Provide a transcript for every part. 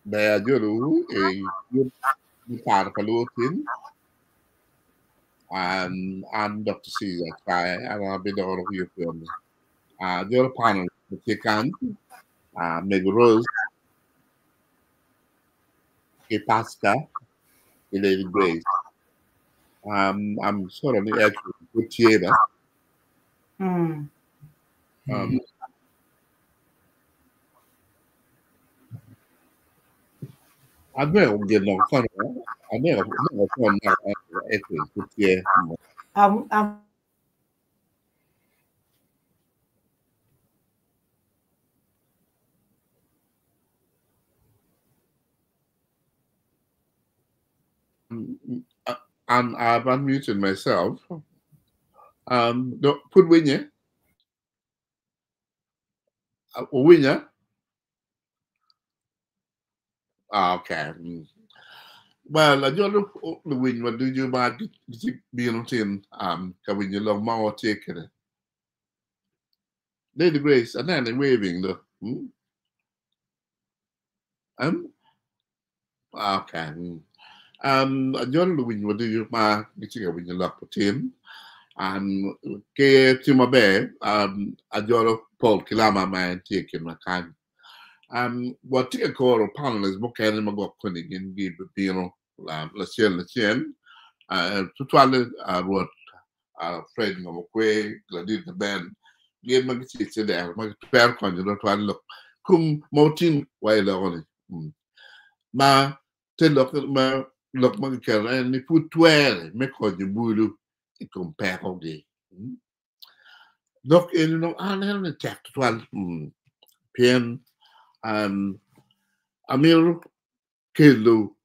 There you a part of a and I'm Dr. Caesar Kai, and I'll be the one of you film. The other panel, the second, Meg Rose, a Pasca, a Lady Grace. I'm sort of the actual good theater. I never get no fun. I never fun now. Actually, good theater. And I've unmuted myself. Put Winnie. Winnie. Okay. Well, I don't know the win. What do you about being on tin? When you love more taking it. Lady Grace, and then waving though. Okay. I don't know when what do you about getting when you love for tin? Ke Tima Bay, I don't Paul Kilama man taking my kind. What take a call of panelists, book and go kunning in give being let's to twirl what Fred Ngokwe, Gladys the band, gave my sit there, my fair conjurer to look. Cum mountain while on it. Ma, tell look, my care, and they put 12, make on your bulu, it compare all day. Look in no an attack 12, pen, Amir Kilo,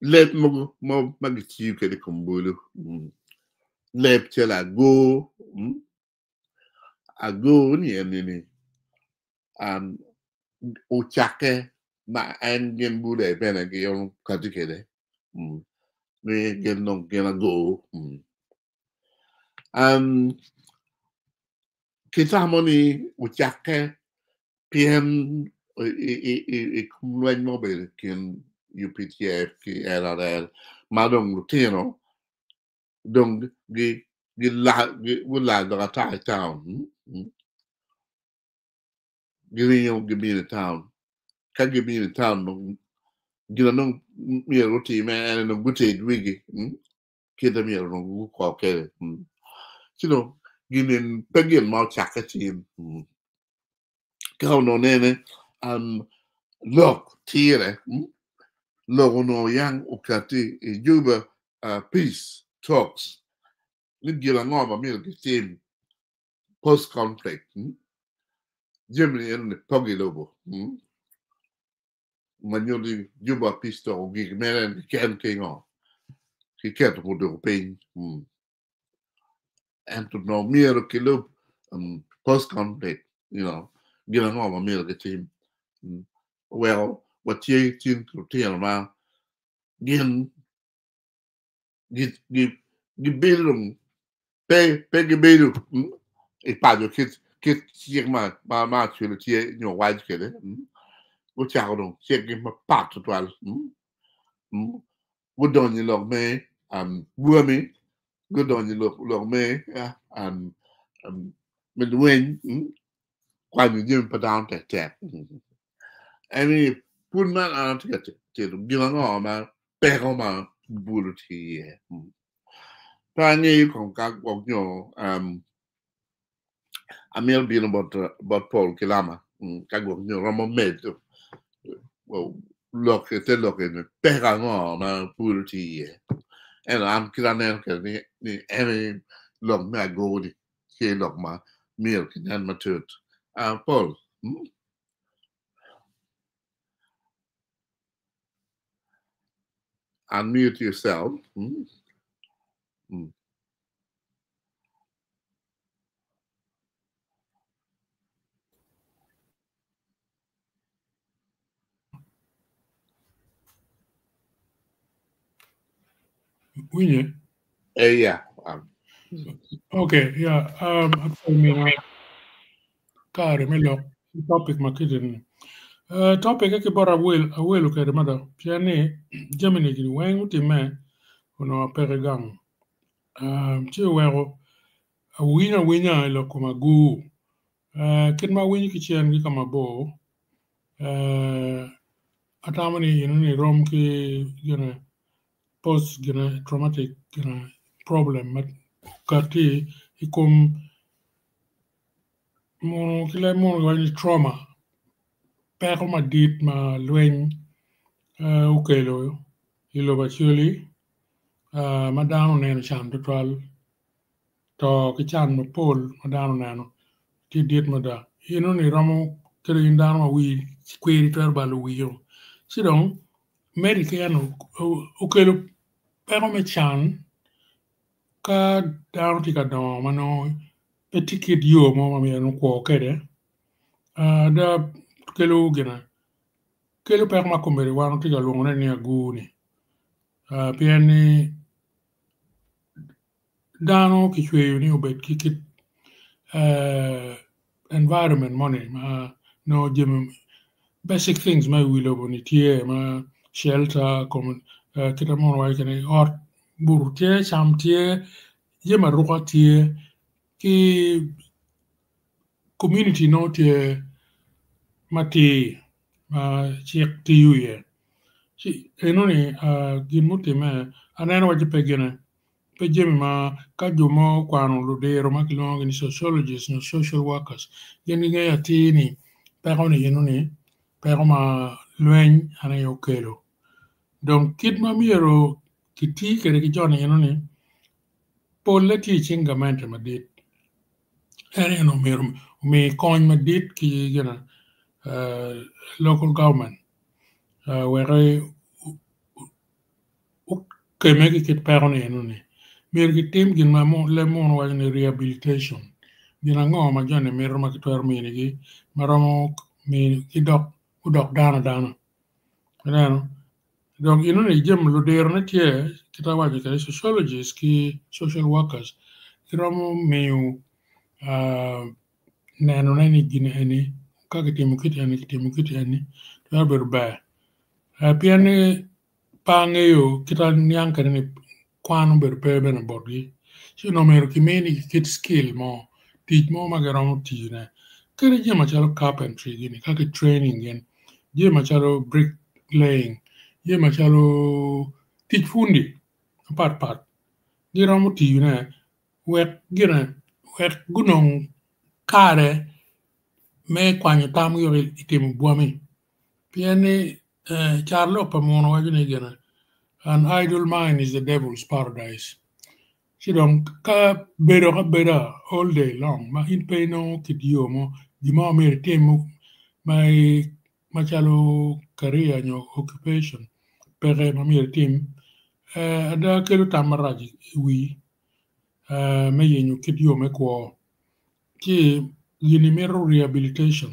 let mo magiciu ke de kumbulu. Lep till I go, ni uchake na engine bude pena ke yon katikede. We get no gonna go. Kita harmony uchake PM kumwen mobile kin UPTF ki LRL madong lutino dong gi la da tai town give me the town can give me the town gina no mi roti me no gute wigi kida mi no ko ke ginin pegin mau chakati ka no nene look tire logo no yang ukati juba peace talks ni gila ngoma mi ke team post conflict Germany and the Poggy Lobo. Manually, Juba Pisto, Gig Meren, Ken King on. He can't put the pain. And to know mere kilo post conflict, getting on a meal the team. Well, what you think to tell about give bill pay bill a part of kids my actually white kid. Which I don't check him a part to 12. Good on you look me, wormy, good on you look me, with the wind, quite you give put down that tap. And he put man out to get to give an arm, back on my bullet here. Pioneer you can go, I'm being about Paul Kilama, Kago, Rama made. Well, look at the back on my purity here. And I'm killing any look my gold here, look my milk and my tooth. Paul, unmute yourself. Winnie? Yeah. Okay, yeah. I mean, God, me look topic my kid Topic ke bora awelu ke mada piani Germany ki wen utime ono peregang. Chi wero winya ilo kuma gu. Kin ma winyi ki chien ki kama bo. Atamani ni rom ki post traumatic problem mat kati ikum mono kile mono wani trauma. Pero ma dit ma lwen ukelo ilo bachuli madano neno chan total to kichan ma pol madano neno ti dit mada ino ni ramo kero indano ma wi kweri twer balu wiyo sidong medic yano ukelo pero me chan ka dano tika do mano etikit yo mo ma mi anu ko kede da kelo gina kelo pero ma kumbere wano tika luongone ni aguni piani dano kichweyo ni obet kikit environment money no jim basic things ma wilo boni tie ma shelter kita mon wa kene or bur tie cham tie jema ruka tie ki community no tie mati chek tiuye si enoni gin mutime aneno waje pegene pejemi ma kajumo kwano ludero ma kilongo ni sociologists no social workers gini ga yatini pero ni enoni pero ma lwen ana yo kelo donc kit ma miero kiti kere ki jona enoni polle teaching gamente madit ene no miero mi kony madit ki gina local government where keme ki kit pero ni enoni mir ki tim gin ma le mon wa ni rehabilitation dina ngo ma jone mir ma ki tor mi ni maromo mi ki udok dana no donc ino ni jem lu der na tie kita wa ke sociologists ki social workers kiromo mi neno na ni gine eni ka ki timu kit eni to ber ba piani pangeyo kita nyang kan ni kwano ber pebe na borgi si no mero ki meni kit skill mo teach mo magaromo tine kere jema chalo carpentry gini kaki training gen jema chalo brick laying jema chalo teach fundi part giromo tine wek gunong kare me kwanyo tamu yo itimu buami piani charlo pamono wajune gena an idle mind is the devil's paradise. Sidong ka beda all day long. Ma in pay no kidio mo di mo mere temu my machalo career nyo occupation pere ma mere tim ada kelu tamaraji wi me yenyu kidio me ko ki yini mero rehabilitation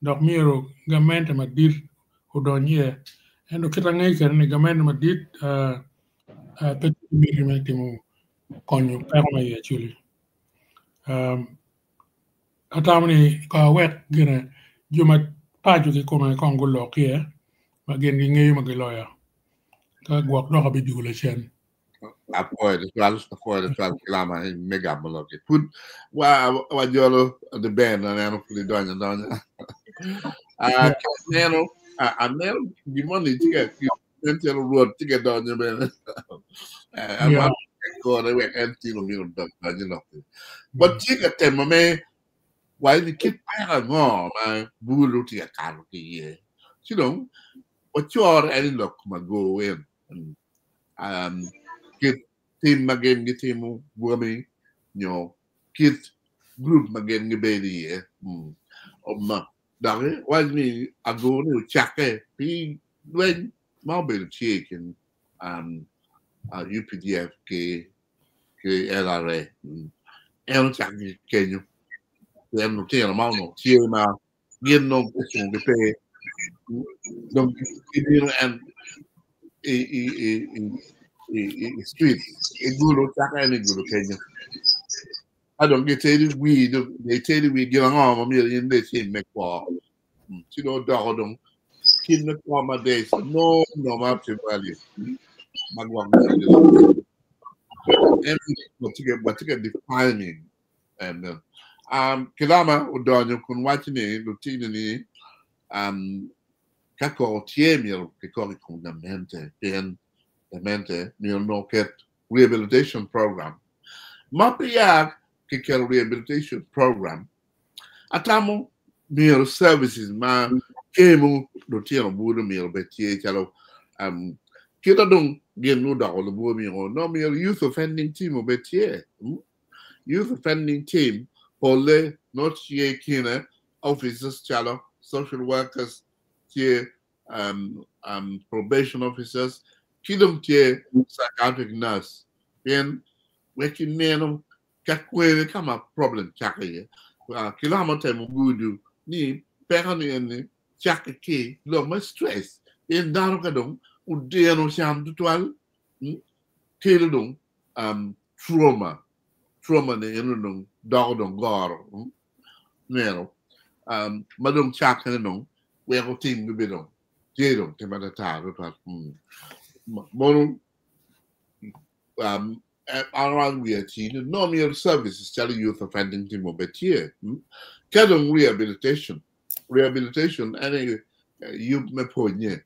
dok mero gamente ma dir odonye endo kita ngai kerne gamente ma dit pet miri me timu konyo perma ye chuli atamni ka wet gene juma paju ki koma kongo lokie ma gen gi ngeyu ma geloya ka gwak no bi dugule chen apoio de twal kilama mega block put wa jolo de ben na no puli donya neno neno di money tiga mental road tiga donya ben ama ko de wek empty no mino donya no but tiga tema me why the kid para ngo ma bulu tiga kanu ki ye sidong what you are any look ma go in kit team magain gi team buami nyo kit group magain gi bedi ma dare wani ago ni chake pi wen ma be chicken UPDF ke LRA chak gi kenyo no tiene ma no ma gien no so ge pe donc and street gulo chaka ni gulo Kenya I don't get any weed they tell you we get on me in this in me kwa you know dogodong kin na accommodation no ma value magwag and what to get defining and kilama udonyo kun watching routine ni kako tiemio che corri con la mente no che rehabilitation program ma pia che rehabilitation program atamo mio services ma kemu do tieno budo mio betie chalo kita dong gen no da lo bo mio no mio youth offending team o betie youth offending team pole not ye kina officers chalo social workers here probation officers kidum tie psychiatric nurse then working neno kakwe kama problem chakaye kila mote mugudu ni perani ni chakake lo ma stress en daro kadong udeno sham tutwal telo trauma ne eno dong goro nero madong chakane no we go team go bidong jero te madata ro mono around we achieve normal services telling youth offending team but here kadong rehabilitation any you me ponye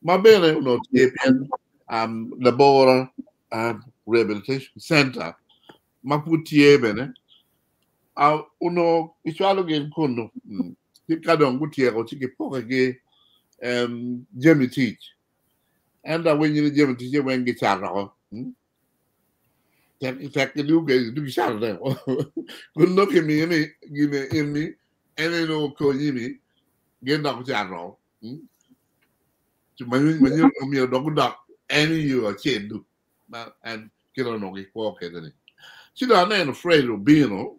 ma bene no tepien labora rehabilitation center ma putie bene uno ichalo gen kono kadong gutie ko tiki poke Jimmy teach and when you Jimmy teach when get out Take you guys do shout there. Good look at me, give me in me, and no call me, get up channel. To when you know me a dog duck, any you a chain do, and get on a pocket. She don't afraid of being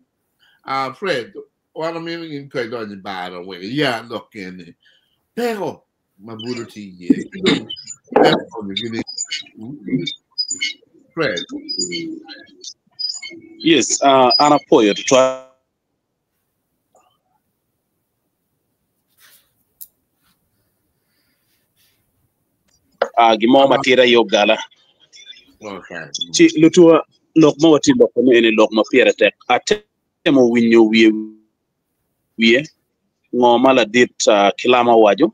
afraid. What I mean in quite on the bad away. Yeah, look in it. Pero, my booty, yeah. That's on the Fred. Yes, Anna Poyer to try. Gimo matira yogala. Okay. Chi lutua lokma wati lokma ene lokma pierate. Atemo winyo wie ngoma la dit kilama wajo.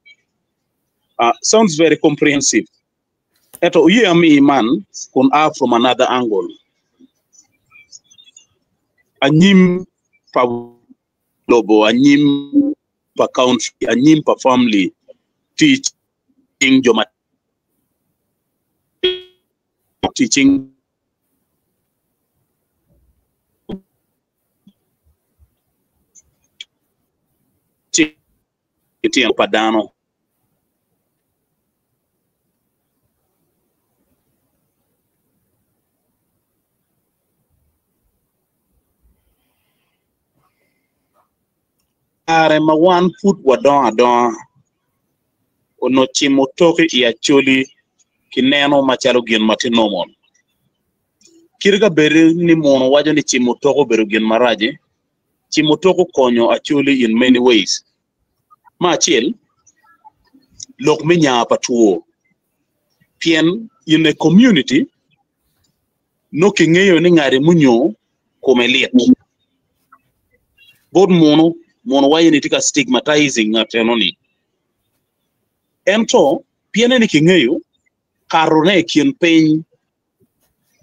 Sounds very comprehensive. Eto uye ami man kun from another angle. Anyim pa lobo, anyim pa country, anyim pa family, teaching joma teaching teaching padano. Are ma one foot wadon ono chimo toke ya choli kineno machalo gin matinomon kirga bere ni mono wajo ni chimo toko bero gin maraje chimo toko konyo acholi in many ways ma chiel lok minya patuo pien in a community no kingeyo ni ngare munyo komeliet bod mono waye ni tika stigmatizing ngatenoni ento piene ni kingeyo karone kien pen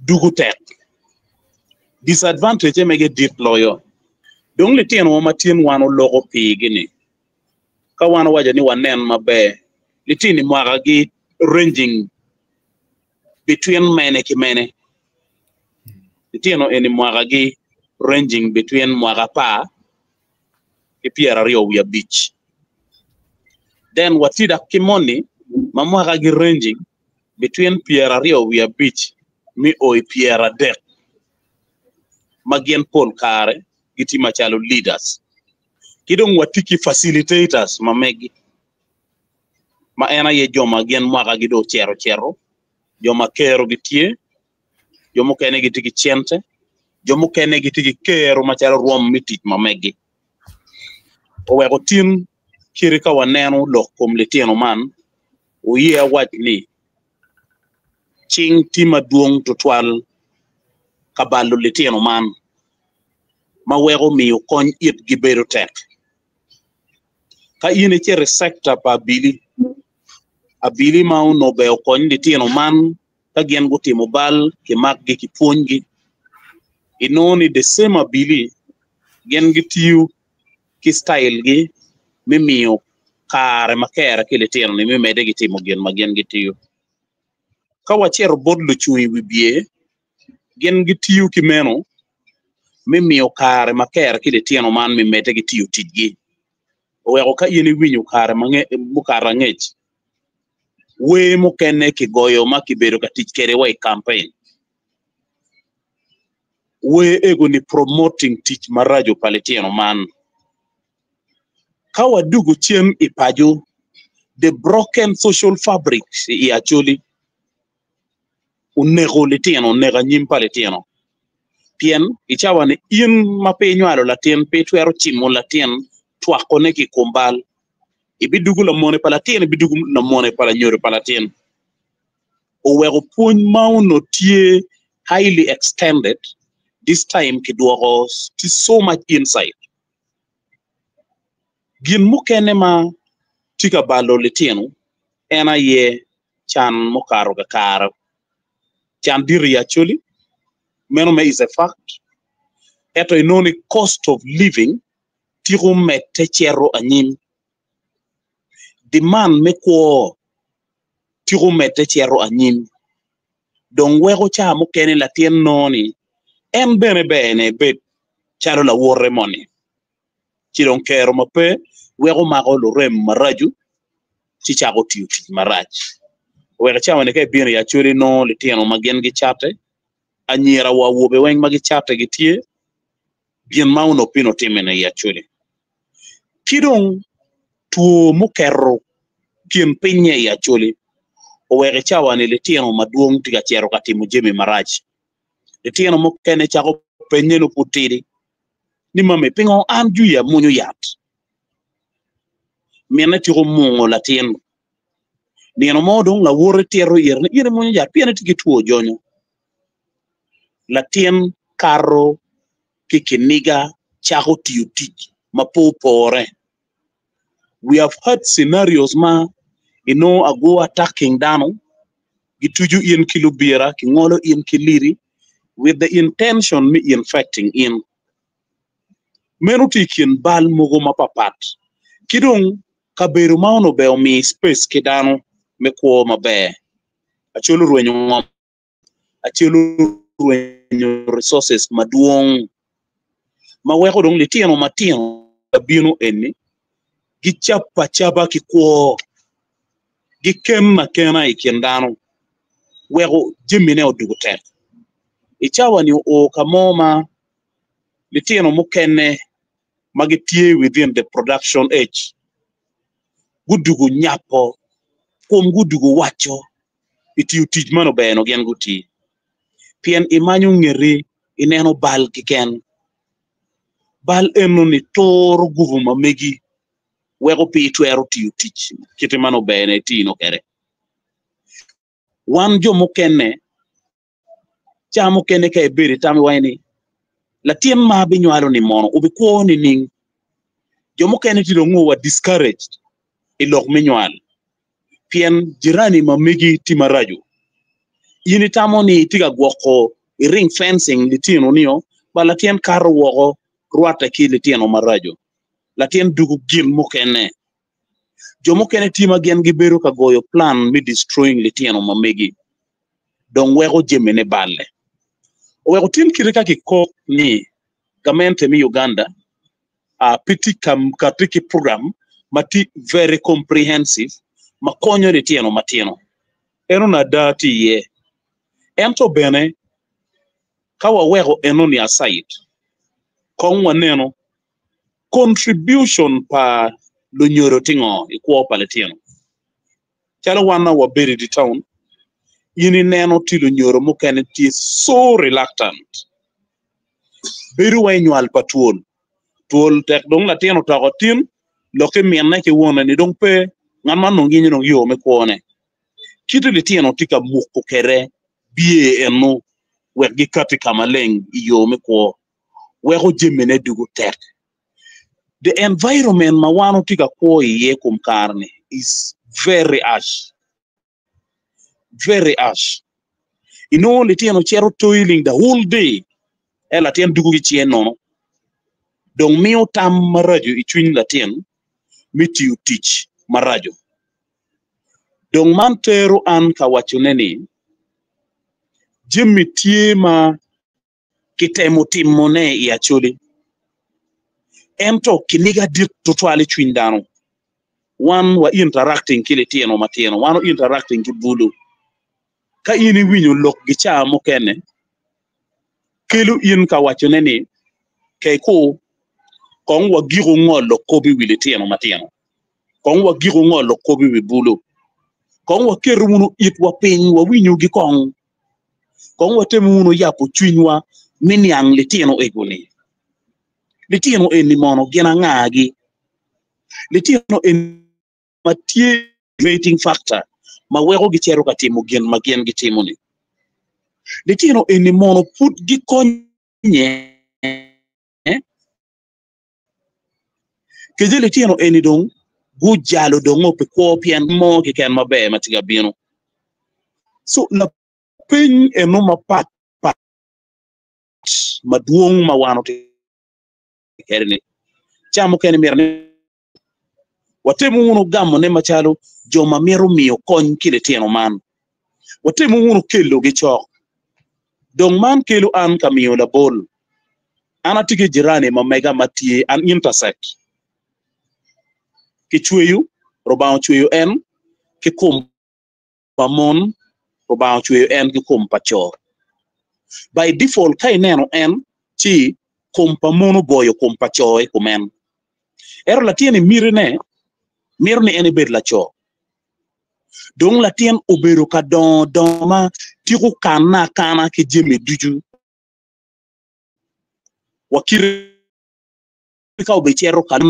dugutek disadvantage mege deep lawyer the only thing matien wano logo pigini ka wano waja ni wanen mabe litini mwagagi ranging between mene ki mene litino eni mwagagi ranging between mwagapa Pierre Rio we beach. Then what did a kimoni, Mamma ranging between Pierre Rio we beach, me or Pierre deck. Magian Paul Kare, Giti Machalo leaders. Kidong watiki facilitators, Mamegi. Maena ye joma gen magagido chero, Joma kero gitie, Jomo kene gitiki chente, Jomo kene gitiki kero machalo rom mitit Mamegi. Owe team kiri ka waneno lok kom litieno man oye wach ni ching tima duong to twal kabalo litieno man mawego miyo kony it gi bedo tek ka yene chere sector pa abili ma no be kony litieno man ka gien go timo bal ke mak gi kipuongi inoni the same abili gen gi tiu ki style gi mimiyo kare makere ke litieno ni mimede gi timo gen magen gi tiu ka wachero bodlo chui wibie gen gi tiu ki meno mimiyo kare makere ke litieno man mimede gi tiu tijgi owego ka yene winyo kare mukara ngech we mukene ki goyo makibedo ka tich kere way campaign we ego ni promoting tich marajo palitieno man kawa dugu chien ipajo the broken social fabric i actually unego litieno nega nyim palitieno pien ichawa ni in mapenywalo latien petwero chimo latien twako ne ki kumbal ibidugu la mone palatien ibidugu na mone pala nyore palatien owego puonj mauno tie highly extended this time kiduogo so much insight gin mukene ma tika balo litieno ena ye chan mokaro ga karo chan diri actually menome is a fact eto inoni cost of living tiro mete chero anyim demand mekwo tiro mete chero anyim don wego cha mukene latien noni en bene bet charo la worre moni chidon kero mape wego mago lo rem maraju ci chago tiu maraj wego cha wane ke bini ya churi no litieno magen gi chate anyira wa wobe weng magi chate gi tie bien mauno pino timene ya churi kidon tuo mukero kien pinye ya churi owege cha wane litieno maduong tiga chero katimo jemi maraj litieno mukene chago penye no putiri ni mame pingo an juya munyo yat mena tiro mungo latien nino modong la wore tero yere munyo yat piene tiki tuo jonyo latien karo kikiniga chago tiutiki mapopore we have had scenarios ma ago attacking dano gituju in kilubira kingolo in kiliri with the intention me infecting in menutikin bal mogo mapapat kidong kaberu mauno be mi space kidano mekwo mabe acholo ruenyo resources maduong maweko dong litieno matino bino eni gichapa chaba kikwo gikenna kena ikendano wego jimine odugotek ichawa ni o kamoma litieno mukene magitie within the production age gudugu nyapo kum gudugu wacho itiu tij mano beno gen guti pien imanyo ngeri ineno bal kiken bal eno ni toro guvuma megi wego pitwero tiu tich kiti mano bene tino kere wan jo mukene chamo kene ke biri tami waini latien ma binywalo ni mono ubikuo ni ning jomo kene tilo wa discouraged ilok minywal pien jirani mamigi timaraju yini tamo ni tiga gwoko ring fencing litino niyo ba latien karo wogo ruata ki litino maraju latien dugu gil mukene jomo kene tima gen giberu ka goyo plan mi destroying litino mamigi don wego jemene balle wego tin kirika kiko ni gamente mi Uganda piti katiki program mati very comprehensive makonyo litieno matino eno na dati ye ento bene kawa wego eno ni aside kongwa neno contribution pa lo nyoro tingo ikuo paletieno chalo wana wa beri di town yini neno tilo nyoro mukene ti so reluctant beru wa nyual patuol tuol tek dong latieno tagotin loke mienne ke wona ni dong pe ngan man no ngi no yo me ko ne kitu le tieno tika muko kere bie enu wergi kati kamaleng yo me ko wego jemene dugu tek the environment ma wano tika ko ye kum karne is very harsh le tieno chero toiling the whole day ela tien dugu gi chien no donc mio tam marajo I twin la tien miti you teach marajo donc man tero an ka wachuneni jimmi tiema kitemo timone ya choli ento kiniga dit totally twin dano one wa interacting kile tieno matieno one interacting ki bulu ka ini winyo lok gicha mo kene kelu in ka wachuneni kay ko kon wa gigo ngolo ko bi wile tieno matieno kon wa gigo ngolo ko bi wi bulu kon wa kerumuno it wa pin wa winyo gi kon wa temuno yapo twinwa miniang le tieno egoni le tieno eni mono gena ngagi le tieno en matie rating factor ma wego gi chero katimo gen ma gen gi timo ni le tieno eni mono put gi konye ke le tieno eni dong gu jalo dongo pe ko pian mo ke ken mabe matiga bino so la pin eno ma pat maduong ma wano te kerni chamo ken mirne watemu uno gammo ne machalo joma mero miyo kony kile tieno man watemu uno kelo gi chok dong man kelo an kamiyo la bol ana tike jirani ma mega matie an intersect ki chweyo robaw chweyo en ki kum pamon robaw chweyo en ki kum pacho by default kay neno en ci kompa mono boyo kompa choy kumen ero la tiene mirne ene bed la cho donc la tien obero ka don ma tiku kana ke jeme duju wakire ka obe chero kan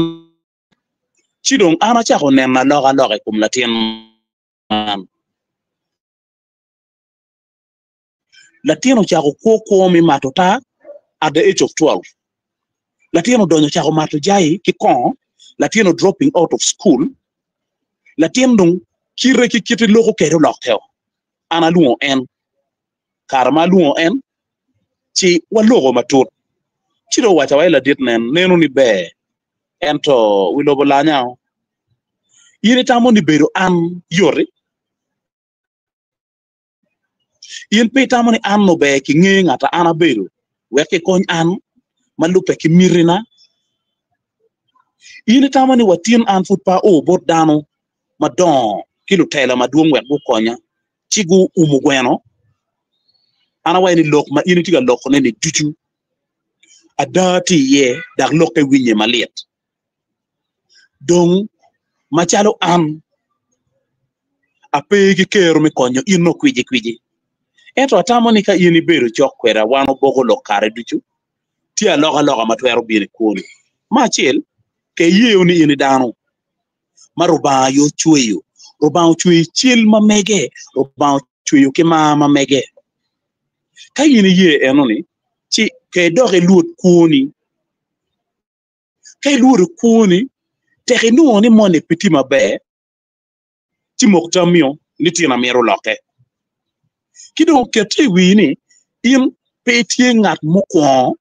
ci donc ana cha ko nen na loga kum la tien Latino chako ko mi matota at the age of 12. Latino donyo chako mato jai ki kon, Latino dropping out of school. Latino dong kire ki kiti loko kero lokteo. Ana luo en. Karma luo en. Chi wa logo matut. Chiro wacha waila dit nenu ni be. Ento wilobo la nyao. Yini tamo ni beru an yori. Yen pe tamani an no be ki ngi ngata ana beru weke koñ an malupe ki mirina yen tamani watin an futpa o bot dano madon kilo tela maduong wek bu konya cigu umu gweno ana wayni lok ma yen tiga lok ne ni juju adati ye dak lokke winye maliet donc machalo an ape ki kero mi konyo ino kwiji eto atamoni ka yini beru chok kwera wano bogo lokare duchu tia loga matwero bini kuni machil ke yeo ni yini dano maruba yo chweyo ruba chweyo chil mamege ruba chweyo ke mama mege ka yini ye enoni chi ke doge luot kuni ke luot kuni teke nuoni mone piti mabe chi moktamio ni tina mero loke kido kete wini in petie ngat mukon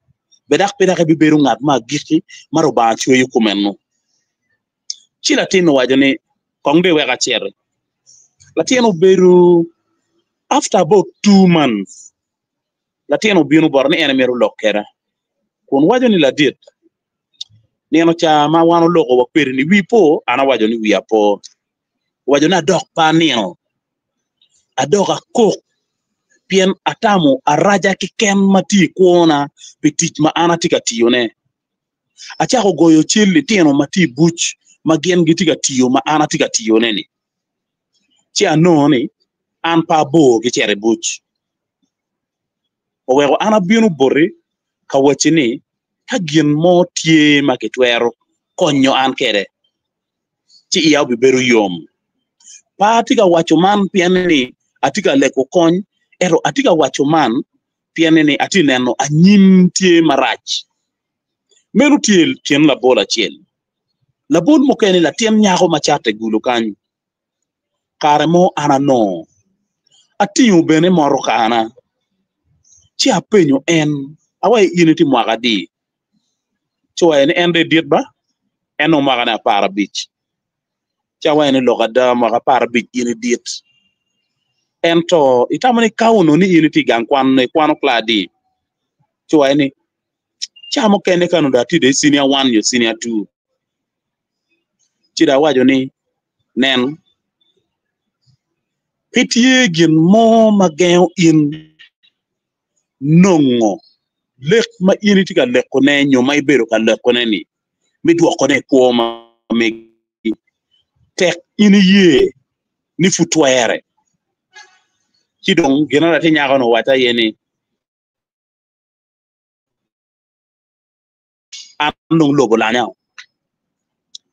bedak bi beru ngat ma giki maro ba chwe yukumenno ci latino wajane kongde wega chere latino beru after about 2 months latino binu borne ene meru lokera kun wajani la dit neno cha ma wano logo wa perini wipo ana wajani wiapo wajani adok pa neno adoka kok pien atamo araja ki ken mati kuona petich ma ana tika tiyone achako goyo chili tieno mati buch magen gi tika tiyo ma ana tika tiyone ni chi anoni an pa bo gi chere buch owego ana binu bore ka wachini ka gin mo tie maketwero konyo an kere ci iya bi beru yom pa tika wacho man pianni atika leko kony ero atika wacho man pianni ati neno anyim tie marach meru tiel tien la bola chiel la bon mo kene la tien nyago machate gulu kanyo kare mo ana no atiyo bene moro kana ci apenyo en awai initi mwaga di chwa en ende diet ba eno mwaga na para beach chawa en loga da mwaga para beach ini diet ento itamani kauno ni initi gang kwano kladi chwa en chamo kene kanu da tide senior 1 yo senior 2 chida wajo ni nen pitie gin mo mageo in nongo lek ma initi ka lekone nyo ma ibero ka lekone ni mi duoko ne kuoma me tek ini ye ni futwere kidong gina te nyaga no wata yene anong lobo la nyao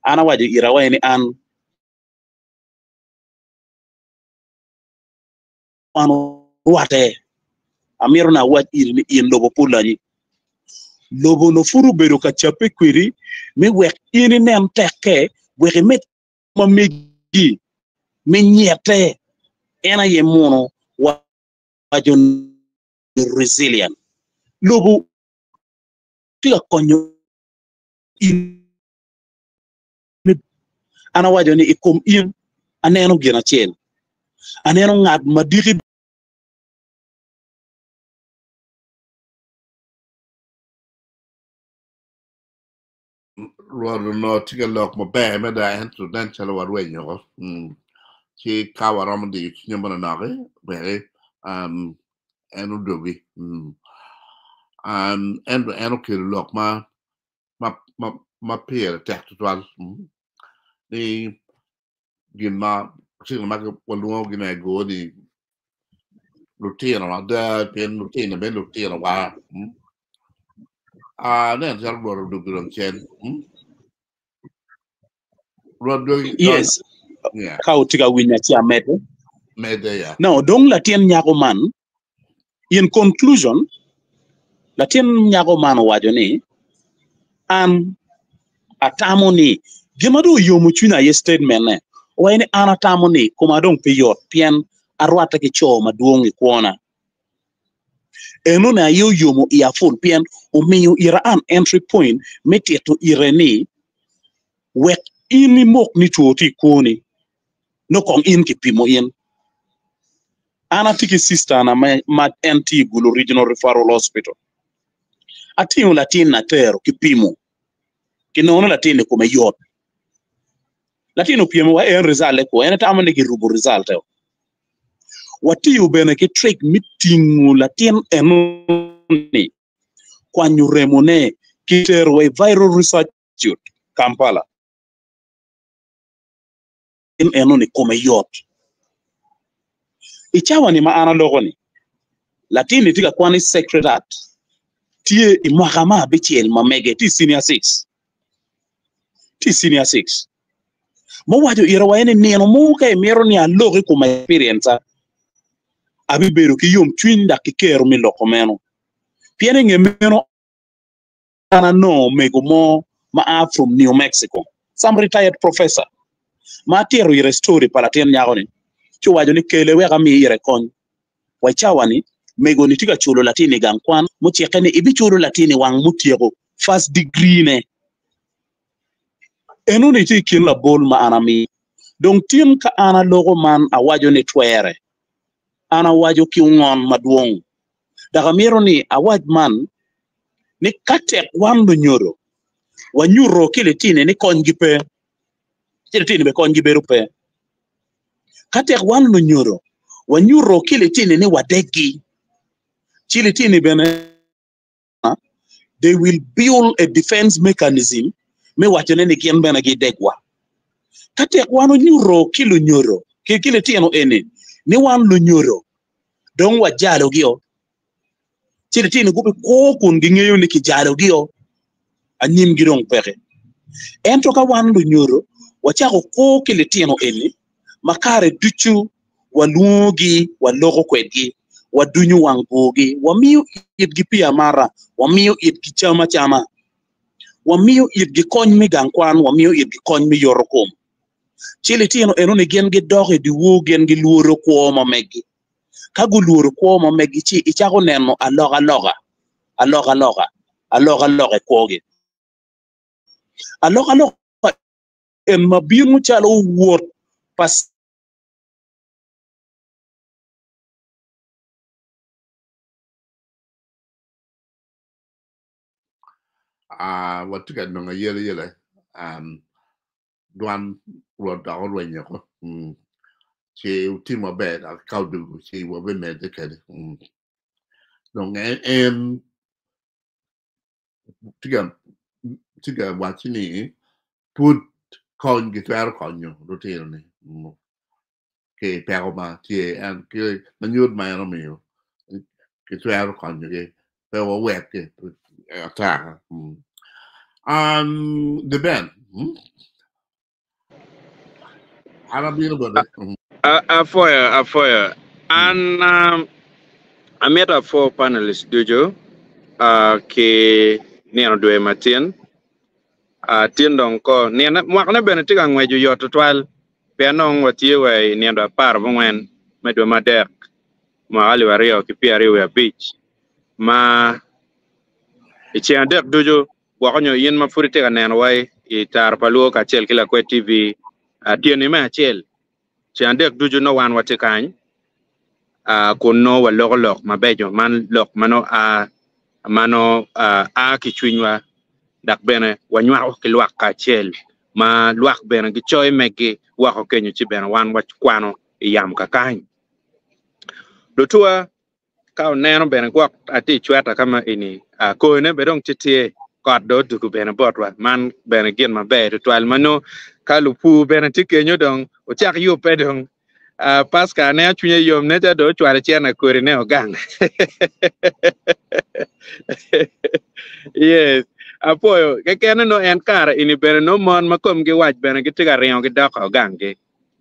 ana waje irawa ni an ano wate amiro na wat ini in lobo pulani lobo no furu beru ka chape kwiri mi wek ini nem tekke wek met ma megi mi nyete ena ye mono wajon resilient lobo tiga konyo in ana wajo ni ikom in aneno gina chen aneno ngad madiri Ruodo no tiga lok mo be me da hen to dan chalo war we nyo ci kawaram di nyamana nage be enu dobi enu ke lok ma pier tek total ni gina sing ma ko luo gina go di routine na da pen routine be routine wa then jal boro do gron chen yes yeah kao tiga winya ti amete mede ya now dong la tien nyago man in conclusion la tien nyago man wajo ni an atamoni gemado yomu chuna ye statement ne wayne an atamoni kuma dong pe yot pien arwata ke cho maduong ikona eno na yo yomu ya full pien umiyo ira an entry point metieto ireni wek ini mok ni chuoti koni no kong in kipimo in ana tiki sister na ma NT Gulu Regional Referral Hospital atiyo latin na tero kipimo kinono latin ko mayot latino pimo wa en result ko en tamane ki rubo result watiyo bene ki trick meeting latin enoni kwa nyuremone kitero viral research institute Kampala in enoni ko mayot ichawa ni maana logo ni latini tika kwani secretariat tie imwakama bichiel mamege ti senior 6 mo wajo irawa ene neno mo kay mero ni alogi kuma experience abi beru ki yom twinda ki kero mi lokomeno piene ngemeno ana no mego mo ma from New Mexico some retired professor ma tero ire story palaten nyagoni ci wajo ni kele we ga mi ire kon wa chawani mego ni tiga chulo latini gankwan mo chekene ibi chulo latini wang mutiego first degree ne enu ni ti kin la bol ma anami donc tim ka ana logo man a wajo ni twere ana wajo ki ngon maduong daga miro ni a waj man ni kate wan do nyoro wa nyuro kile tine ni kongi pe kile tine be kongi beru pe kate wan do nyoro wa nyuro kile tine ni wadegi kile tine bene they will build a defense mechanism me wachene ni kien bena gi degwa kate wano nyuro kilo nyoro kile tieno ene ni wan lo nyoro don wa jalo gio kile tiene gubi ko kun gi ngeyo ni ki jalo gio anyim gi dong peke ento ka wan lo nyoro wacha ko kilitino eni makare duchu walugi walogo kwedgi wadunyu wangogi wamiyo itgi pia mara wamiyo itgi chama wamiyo itgi kony mi gankwan wamiyo itgi kony mi yorokom chili tino eno ne gen gi doge di wo gen gi luoro ko ma megi kagu luoro ko ma megi chi ichago neno aloga koge aloga en mabingu chalo wuot pas what to get no yele duan ro da ro nyako che ultimo bed al caldo che wo be medical donc tiga watching put con guitar conyo rotelne che perma che anche manur mai no mio guitar conyo che per web che attack the band Afoya. And I met a 4 panelists dojo ke neno dwe matin tiendong ko nena mwakna bene tiga ngweju yoto twal pianong watie we nendo par bongwen medwe madek ma ali wario ki piari we beach ma ichi andek dojo wakonyo yin ma furite ka neno wai itar paluo ka chel kila kwe TV tieni me achel chi andek dojo no wan wate kany kuno wa lok mabejo man lok mano ki chwinywa dak bene wanywa ke lwak ka chel ma lwak bene gi choy megi wako kenyo chi bene wan wach kwano yam ka kany dotua ka neno bene gwak ati chweta kama ini ko ne bedong chitie kod do duku bene botwa man bene gin maber twal mano ka lupu bene tikenyo dong ochak yu pedong Pasca ne achunye yom ne do chware chiana kore ne ogang yes apoyo kekene no en kara ini bene no mon makom gi wach bene gi tiga riyo gi dako ogang gi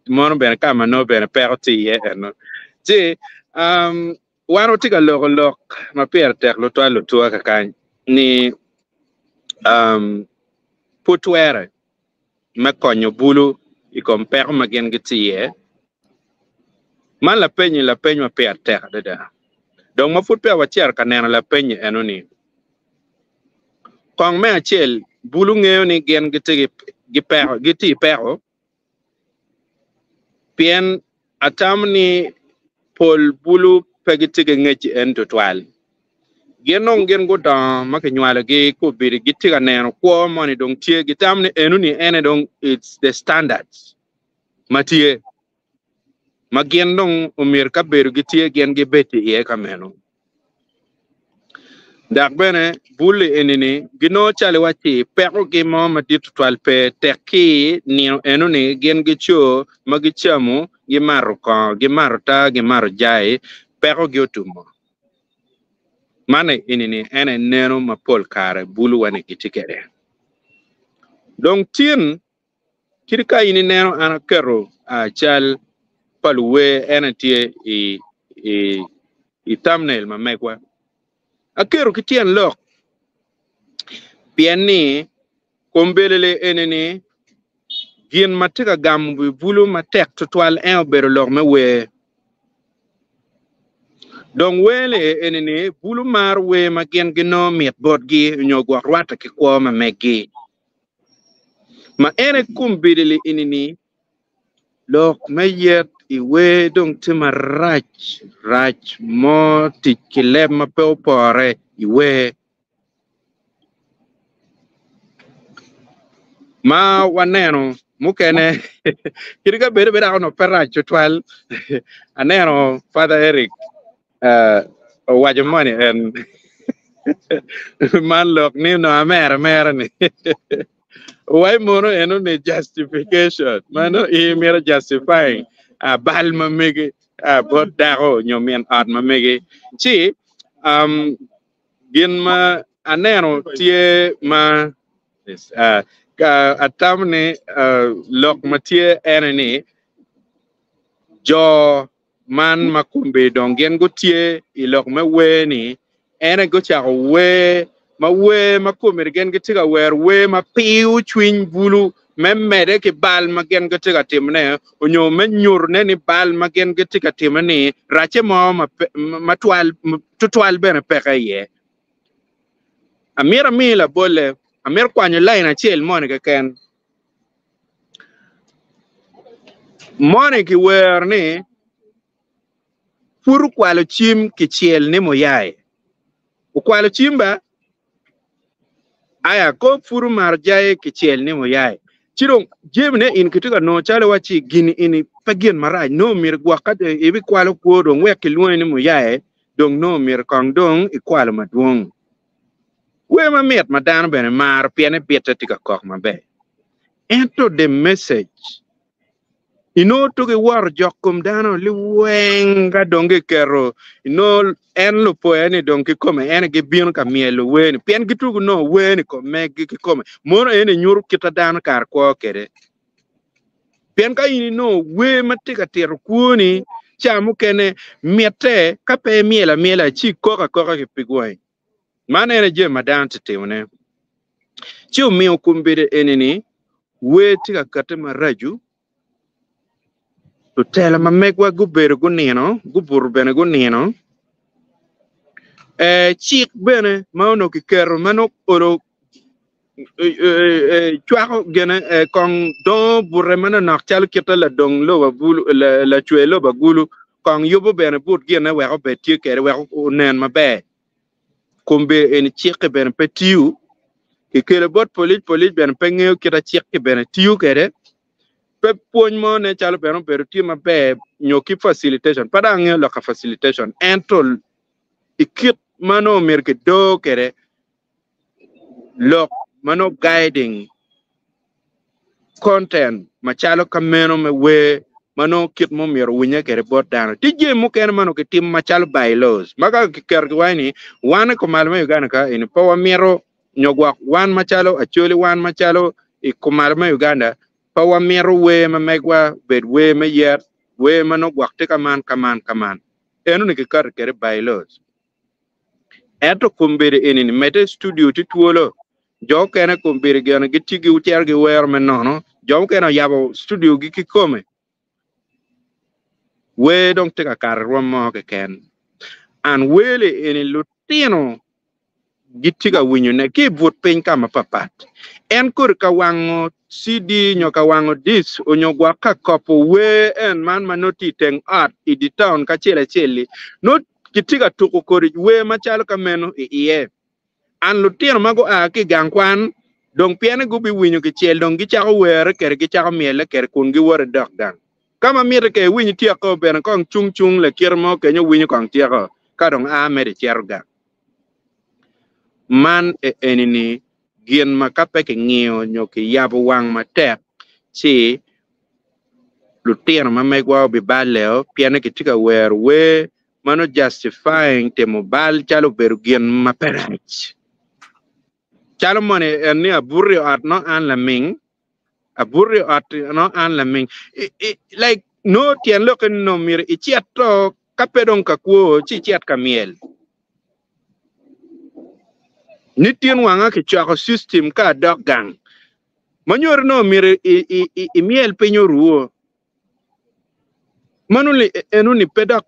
mon bene kama no bene perti ye no ji wano tiga lok ma pier tek lo tua kakany ni putwere ma konyo bulu ikom per ma gen gi tiye man la penye ma pier tek dada donc ma fut pe wachier kanena la penye enoni kong me achel bulu ngeo ni gen gi ti pero pien atamni pol bulu pegitike ngechi en total genong gen go da makenywala ge ko biri gitiga neno ko moni dong tie gitamni enuni ene dong it's the standards matie magien dong umir ka beru gitie gen ge beti e kameno dak bene bulle enini gino chale wati pero ge mo mati total pe teki ni enuni gen ge cho magichamo gi maruko gi maruta gi marujai pero ge otumo mane inini ene neno mapol kare bulu wane kitikere donc tien kirika ini neno ana kero chal paluwe ene tie i thumbnail ma mekwa akero kitien lok piani kombelele enini gien matika gambu bulu matek total en obero lok mewe donc wele enini bulu mar we magen gino miet bodgi nyogo rwata ki kwa ma megi ma ene kumbidili enini lok meyet iwe dong tima rach mo tikileb ma peopore iwe ma waneno mukene kirika bere ono perach twal aneno Father Eric wajamoni en man look ni no amera ni why mono eno ne justification mano e mera justifying bal mamege bot daro nyomen ad mamege chi gin ma aneno tie ma atamne lok matie eneni jo man makumbe dongen gotie ilok me we ni ene go cha we makumbe gen gitiga wer we ma piu chwin bulu memmede ke bal magen gitiga timne onyo menyur ne ni bal magen gitiga timne rache mo ma twal bene pekaye amira mila bole amir kwanyo laina chel monika ken moniki wer ni furu kwalo chim ki chiel ni moyaye ukwalo chimba aya ko furu mar jaye ki chiel ni moyaye chiro jemne in kitiga no chale wachi gini ini pagien maraj no mir gwakat ibi kwalo kuodo ngwek luwe ni moyaye dong no mir kong dong ikwalo maduong we ma miet madano bene mar piene bieta tika kok mabe ento the message to ge war jokum dano li wenga donge kero en lo po ene donge come ene ge bion ka mielo weni pien gitugo no weni ko megi ki come mono ene nyur kita dano kar ko kere pien ka ini no we matika ter kuoni chamu kene miete ka pe miela chi koka ke pigwai mana ene je madan tetewne chiu mio kumbire eneni we tika kate maraju to tell ma megwa gubere gunino gubur bene gunino chik bene maono ki kero mano oro chwako gene kong don burre mana nakchal kita la dong lo bulu la chwe lo bagulu kong yobo bene but gene weko betie kere weko nen mabe kumbe en chik bene petiu ki kere bot polit bene pengeo kita chik bene tiu kere poñ mo ne chalo pero ti ma be nyoki facilitation padang la ka facilitation entol ikit mano merke do kere lok mano guiding content ma chalo kameno me we mano kit mo mer winya kere bot dano tije mo ken mano ke tim ma chalo bylaws maga ker gwani wana ko malma Uganda ka in power mero nyogwa wan ma chalo acholi wan ma chalo ikumalma Uganda Pawa mero we ma megwa bed we ma yer we ma no gwakte kaman enu ni kikar kere bylaws eto kumbere enini mete studio ti tuolo jo kene kumbere gana gitigi uter gi wer me nono jo kene yabo studio gi kikome we dong teka kar romo ke ken an wele eni lutino gitiga winyo ne ki vot pen kama papat en kur ka wango CD nyoka wango dis onyogwa ka kopo we en man manoti teng art idi town ka chele not kitiga tuko kori we machalo kameno iye an lutino mago a ki gangkwan dong piene gubi winyo ki chel dong gichako were kere gichako miele kere kun gi wore dok dang kama mire ke winyo tiako bena kong chung le kirmo kenyo winyo kong tiako kadong a mede cherga man enini gien makape ke ngio nyoki yabu wang matek si lutino mamegwa bi baleo piane kitika wer we mano justifying te mobile chalo beru gien maperach chalo mone ni aburri art no an la ming aburri art no an la ming like no tien loken no mir ichiato kapedon kakuo chichiat kamiel Nitien wanga ke chako system ka dog gang. Manyor no mire miel penyo ruo. Manuli enuni pedak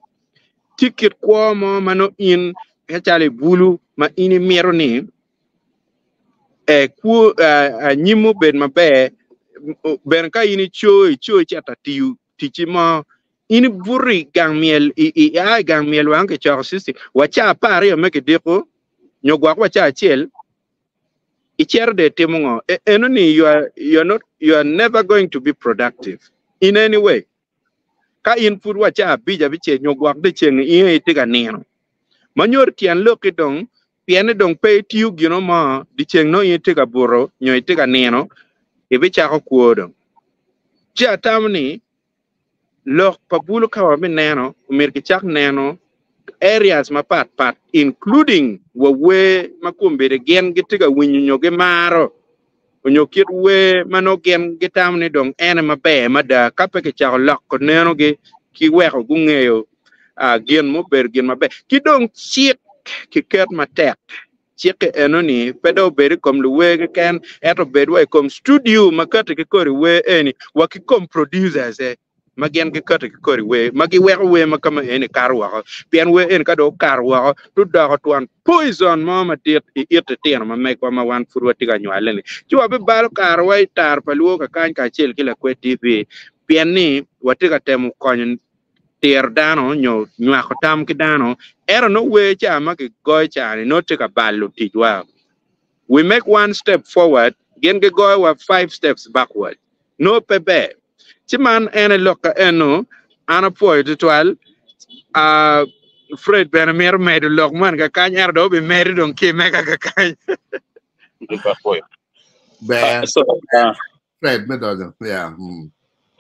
ticket kwa mano in chale bulu ma ini miero ni ku nyimu ben mabe ben ka ini choi chata tiu tichima ini buri gang miel gang miel wanga ke chako system wacha pare yo meke deko nyogwa kwa cha chel icher de timungo enoni you are never going to be productive in any way ka input wa cha bija biche nyogwa de cheng ie tiga neno manyor tian loki dong piene dong pe tiu gino ma di cheng no ie tiga buro nyo tiga neno e bicha ko kuodo cha tamni lok pabulu ka wa neno umir ki chak neno areas mapat including we makumbe gen gitiga winyo ge maro onyo kit we mano gen gitam ni dong ene mabe mada kape ke cha lok ko neno ge ki we ko gungeyo gen mo ber gen mabe ki dong chik ki ket matek chik enoni pedo ber kom luwe ke ken eto ber we kom studio makate ke kori we eni wa ki kom producers magen ke kate ke kori we magi we makama eni karwa pian we en kado karwa to da tuan poison mama tit it tien ma me ko ma wan furu tiga nywale ni chwa be bal karwa tar paluo ka kan ka chel kila kwe tv pian ni watiga temu konyen tier dano nyo nywa ko tam ki dano era no we cha ma ki go cha ni no tika balu tijwa we make one step forward gen ge go wa 5 steps backward no pebe chiman ene loka eno ana po to 12 Fred Benamir made lok man ka kanya do be meri don ki mega ka kanya Fred me do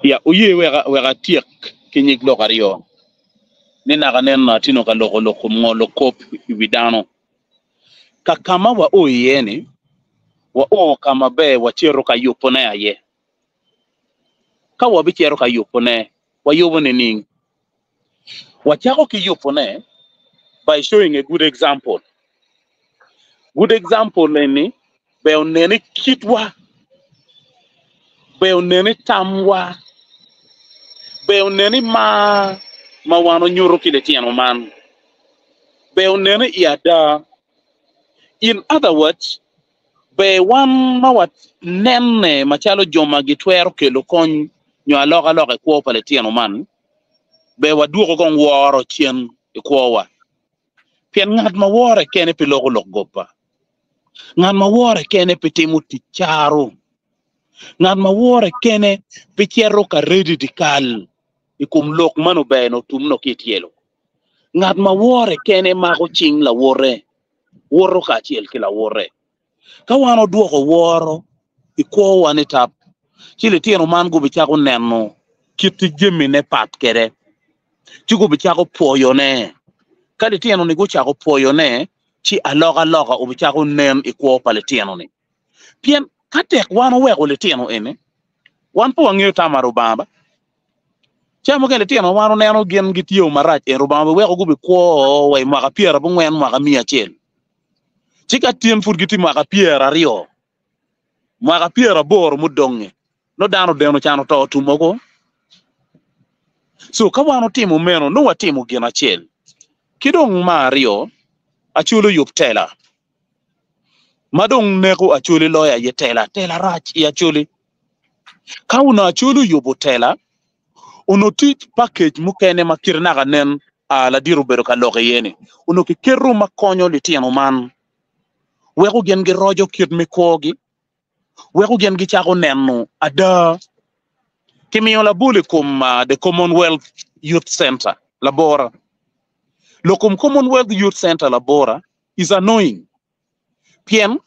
ya uye we ga tiek kinyik lokario ni naganen na tino ka loko ngolo kop ibidano ka kama wa oyeni wa o kama be wa chero ka yupone aye ka wa bi chero ka yupone wa yubone ning wa chako ki yupone by showing a good example ni be onene kitwa be onene tamwa be onene ma wano nyoro kile tiano man be onene iada. In other words, be wan mawat nenne machalo joma gitwero kelo kon nyo aloga kwa pale tiano man be waduoko kon woro chien ikwowa pien ngad ma wore kene pi logo gopa ngad ma wore kene pi timu ticharo ngad ma wore kene pi chero ka redi dikal ikum lok mano be no tumno kitielo ngad ma wore kene mago ching la woro ka chiel kila wore ka wano duoko woro ikwo wane tap chile tieno man go bichako neno kiti jemi ne pat kere chigo bichako poyo ne kali tieno ni go chako poyo ne chi aloga o bichako nen ikwo pale tieno ni pien katek wano wego le tieno ene wan po ngeo tamaro baba chamo kele tieno wano neno gen gitio marach e rubamba wego go bikwo we maka piera bo ngwen maka 100 chika tiem fur giti maka piera rio maka piera bor mudonge no dano deno chano to tumoko so kawano timo meno no watimo gina chel kidong mario achulo yup tela madong neko achuli loya ye tela rach ya chuli kauna achulo yupo tela unoti package mukene makirnaga nen la diru bero ka loge yeni unoki kerru makonyo litiano man wego gen gi rojo kit me kogi wego gen gi chako nenu ada kimi la bule kum the Commonwealth Youth Center labora lokum Commonwealth Youth Center labora is annoying pien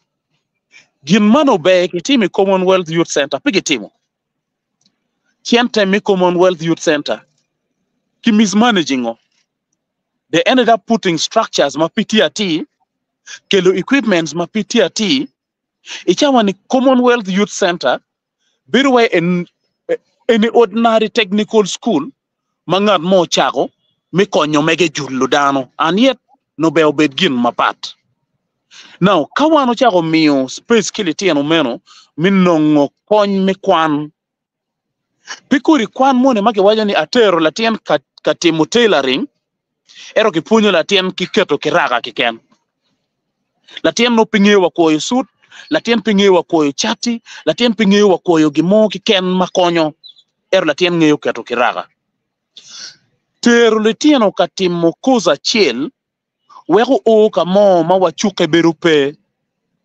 gin mano be kitimi Commonwealth Youth Center pigitimo chiente mi Commonwealth Youth Center ki mismanaging they ended up putting structures ma PTRT kelo equipments ma PTRT ichawa ni Commonwealth Youth Center birwe in any ordinary technical school mangad mo chako mi konyo mege juludano and yet no be obedgin mapat now kawano chako miyo space kiliti eno meno minongo kony mi kwan pikuri kwan mone make waja ni atero latien katimo tailoring ero kipunyo latien kiketo kiraga kiken latien no pingewa koyo suit latien pingewa koyo chati latien pingewa koyo gimo kiken makonyo ero latien ngeyo keto kiraga tero latien katimo koza chiel wego o kamo mawachuke berupe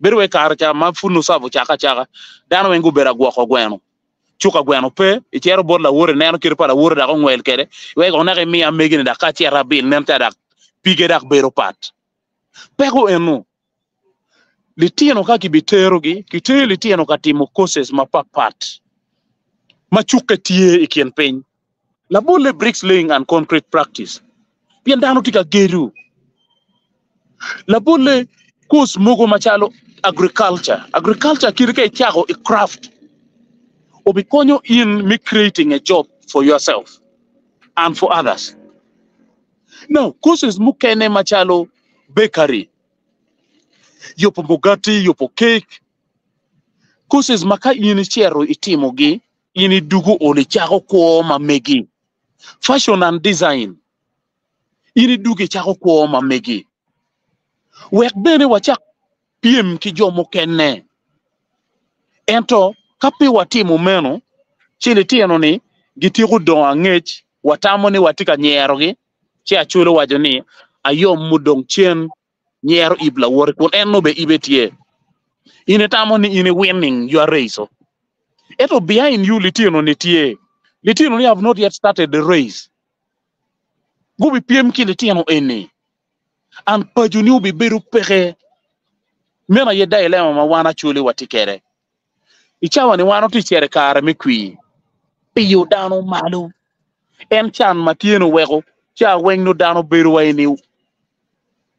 berwe karcha mafuno savo chaka dano wengu beragwa ko gweno chuka gweno pe ichero borla wore neno kirpa la wore da ko ngwel kede wego na ke mi amegini da ka chera bil nemta da pige dak bero pat pego enu litieno ka kibitero gi kitelo litieno katimo courses mapapat machuke tie ikien peny la bole bricks laying and concrete practice bien dano tika geru la bole course mogo machalo agriculture kirike chago a craft obikonyo in me creating a job for yourself and for others. Now courses mukene machalo bakery yopo bugatti yopo cake courses maka in chero itimogi ini dugu oli chago ko mamegi fashion and design ini dugu chago ko mamegi wek bene wachak piem ki jomo kenne ento kapi watimo meno chile tieno ni gitiku don angech watamo ni watika nyerogi chi achulo wajo ni ayom mudong chien nyero ibla wori kun enno be ibetie ine tamo ni ine winning your race eto behind you litino ni have not yet started the race gubi piem ki litino eni and pajuni ubi beru peke mena yeda elema ma wana chule watikere ichawa ni wano tichere kare mikwi piyo dano malu en chan matieno wego cha weng no dano beru wa eni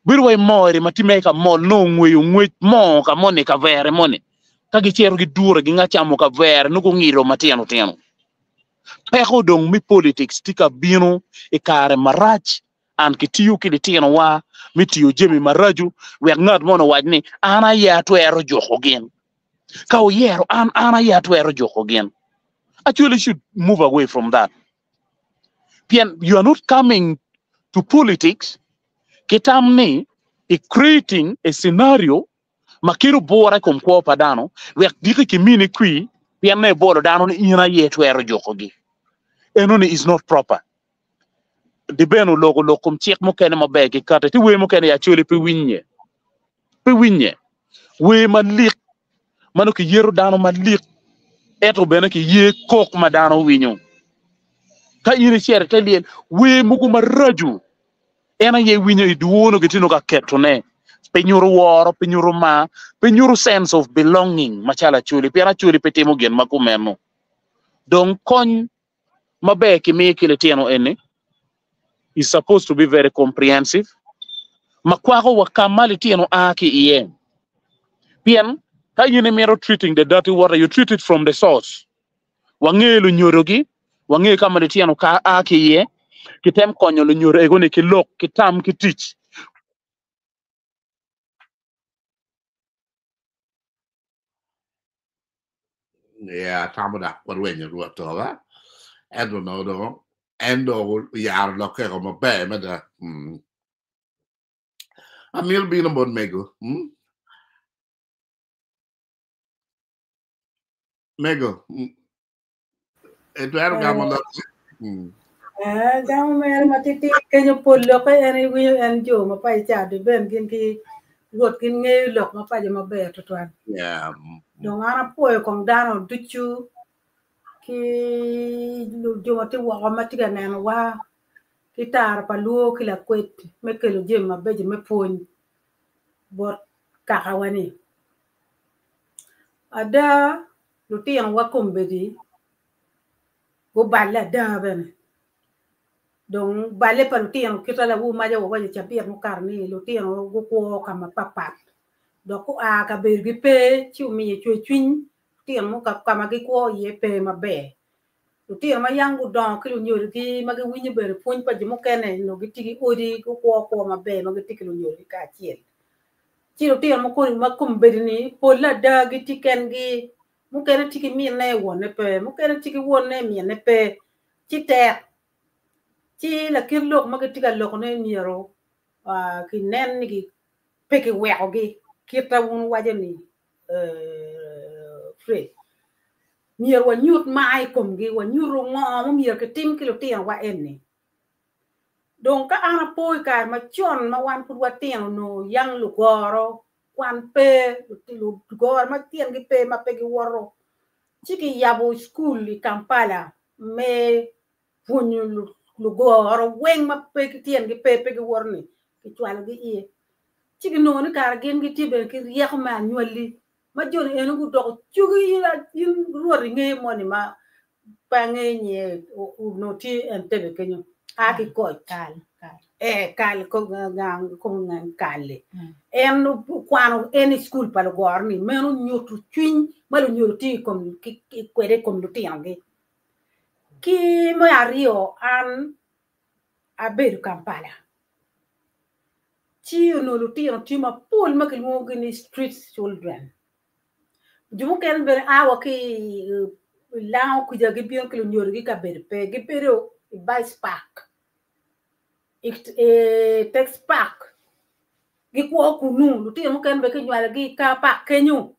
beru wa mori matime ka mol no ngwe mo ka moni ka vere moni ka gichero gi duro gi ngachamo ka vere no ngiro matieno tieno peko dong mi politics tika bino e kare marach an kitiyo kilitieno wa mitiyo jemi maraju we ngad mono wajni ana ya twero joko gen ka oyero ana ya twero joko gen. Actually should move away from that. Pian, you are not coming to politics kitamni creating a scenario makiru bora komkwo padano we diki kimini kwi pian ne boro dano ni ina ye twero joko gi enoni is not proper. The beno logo lokum chek mo kene mabege kata ti we mo kene ya chole pe winye we malik mano ki yero dano malik eto bene ki ye kok madano winyo ka ine chere telien we mugu maraju ena ye winyo iduono gitino ka ketone penyuru woro penyuru ma penyuru sense of belonging machala chuli piana chuli petimo gen makumeno don kon mabe ki me kiletiano ene is supposed to be very comprehensive. Makwako wakamali tieno aki iye. Pian, how you nemero treating the dirty water, you treat it from the source. Wange lu nyorogi, wange kamali tieno ka aki iye, kitem konyo lu nyoro egone ki lok, kitam ki teach. Yeah, tamo da por wenyo ruoto la. Edo no do. Endo yar lo ke como be me da. Amil bino bon mego. Mego. Edo ero gamo lo. Gamo mer matiti kenyo polo ka ene wiyo en jo ma pa cha de ben gin ki ruot gin nge lok ma pa ma be to twan. Yeah. Dong ana poe kong dano duchu ki lu jo mati wa mati ga nen wa ki tar pa luo ki la kwet me kelo jem ma beje me pon bot ka hawani ada lu tian wa kombedi go balla da ben donc balle pa lu tian kita la wu ma ja wa ja pier mo karni lu tian go ko kama papat do ko a ka ber gi pe chu mi chu twin tian mo ka kama gi ko ye pe ma be lu tian ma yangu don ki lu nyor gi ma gi winyi ber pon pa ji mo kene no gi tigi odi go ko ma be ma gi tigi lu nyor ka chiel chi lu tian mo ko ma kum ber ni pola da gi tiken gi mo kene tigi mi ne won pe mo kene tigi won ne mi ne pe chi te chi la ki lok ma gi tiga lok ne miro ki nen ni gi pe ki we'o gi kita wun waje ni free mier wa nyut mai kom gi wa nyuru ngo mier ke tim kilo tian wa enni donc ka ana poi ka ma chon ma wan pu wa tian no yang lu goro kwan pe lu goro ma tian gi pe ma pe gi woro chiki yabo school li Kampala me funyu lu goro weng ma pe gi tian gi pe gi woro ni ki twal gi e chiki no ni kar gen gi tibe ki riek ma nyoli ma joni enu gu dog chugi ila yin ruori nge moni ma pa nge nye no ti en tebe kenyo aki coach kal ko kale en kwano en school palo gorni menu nyotu twin malu nyoti kom ki kwere kom lutiange ki mo ario an abedu Kampala ti no lutian ti ma pol makil mo gini street children jumu ken ben awa ki lao ku jagi bion kilo nyori ka berpe gi pero vice park text park gi ko kunu luti mo ken be ke nyala gi ka park kenyu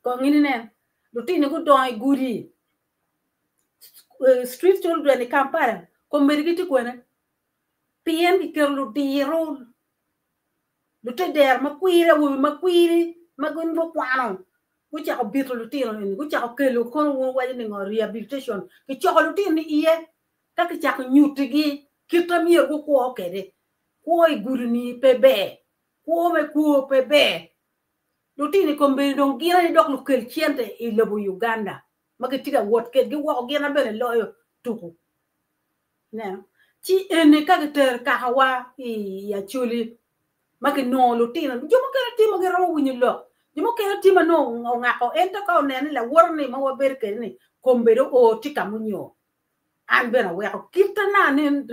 ko ngini ne luti ne go don guri street children in Kampala ko merigiti ko ne pien ki kerlu diro luti der makwiri magun bo kwano kucha ko bitro luti no kucha ko kelo ko wa ni rehabilitation ki choko luti ni iye ka ki chako nyutigi kita mier ko kede ko igurni pebe ko me ko pebe lutini kombe don gira ni dok lukel chiente I lobo Uganda makitika wot ke gi wo gina bele loyo tuku ne ti ene ka ter ka hawa ya chuli makino lutini jomo kera timo gero winyi lo jomo kera timo no ngako ento ka onene la worni ma waber ke ni kombe do o tika munyo an bena we ko kitana ne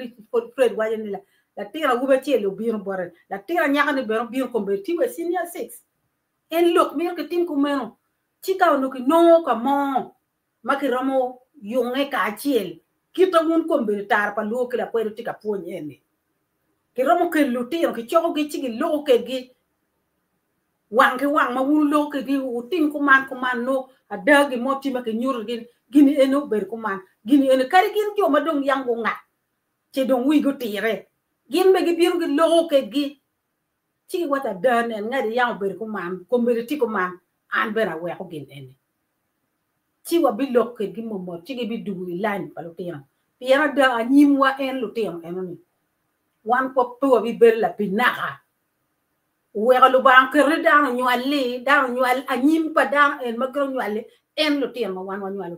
Fred waje ni la tira gube ti lo biir bore la tira nyaka ni bero biir kombe ti we senior 6 en look mir ke tim kumeno chika no ki no ka mo makiramo yonge ka chiel kita mun kombe tar pa lo ke la puedo tika ponye ni kiramo ke lutino ki choko gi chigi lo ke gi wang ma wun lo ke gi utin kuman no adagi moti ma ke nyur gi gini eno ber kuman gini eno kari gin jo madong yango nga che dong wi go tire gin be gi biru gi lo ke gi chigi wata dan en ngadi yang ber kuman kombe ti kuman an bera we ko gin ene chi wa bi lo ke gi mo chigi bi du line palutino piera da anyimwa en lutino eno ni wan ko to bi bella pinaka we ga lu ban ke redano nyal anyim pa dan en magro nyale en lutino wan nyalo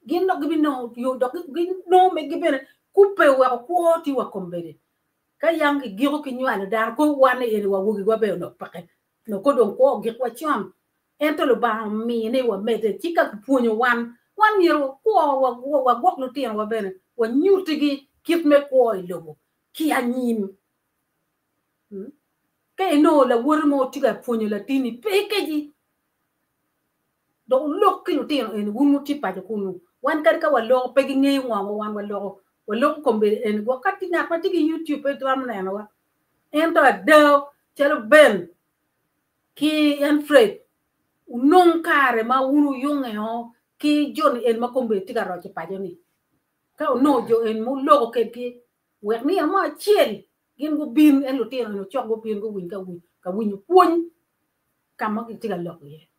gin no gibi no yo do gin no me gibi coupe wa ko ti wa kombere ka yang giro ki nyalo dar ko wan en wa wugi wa be no pake no ko don ko gi kwa cham en to lu ban mi ne wa mede tika puonyo wan yero ko wa gok lutino wa bene wa nyurtigi kip me ko ilobo ki anyim ke no la wormo tiga puonyo latini pekeji do lokki lutino en wunu tipa de kunu wan kar ka wallo pegi ngey ngwa wan wallo kombe en go katti na patigi YouTube e dram na wa en to do chelo ben ki en Fred unon kare ma wunu yonge ho ki John en makombe tiga ro tipa joni ka no jo en mo logo ke ki we ni ma chiel gin go bin en lutino no chok go bin go win ka win puon kama ki tiga lo ye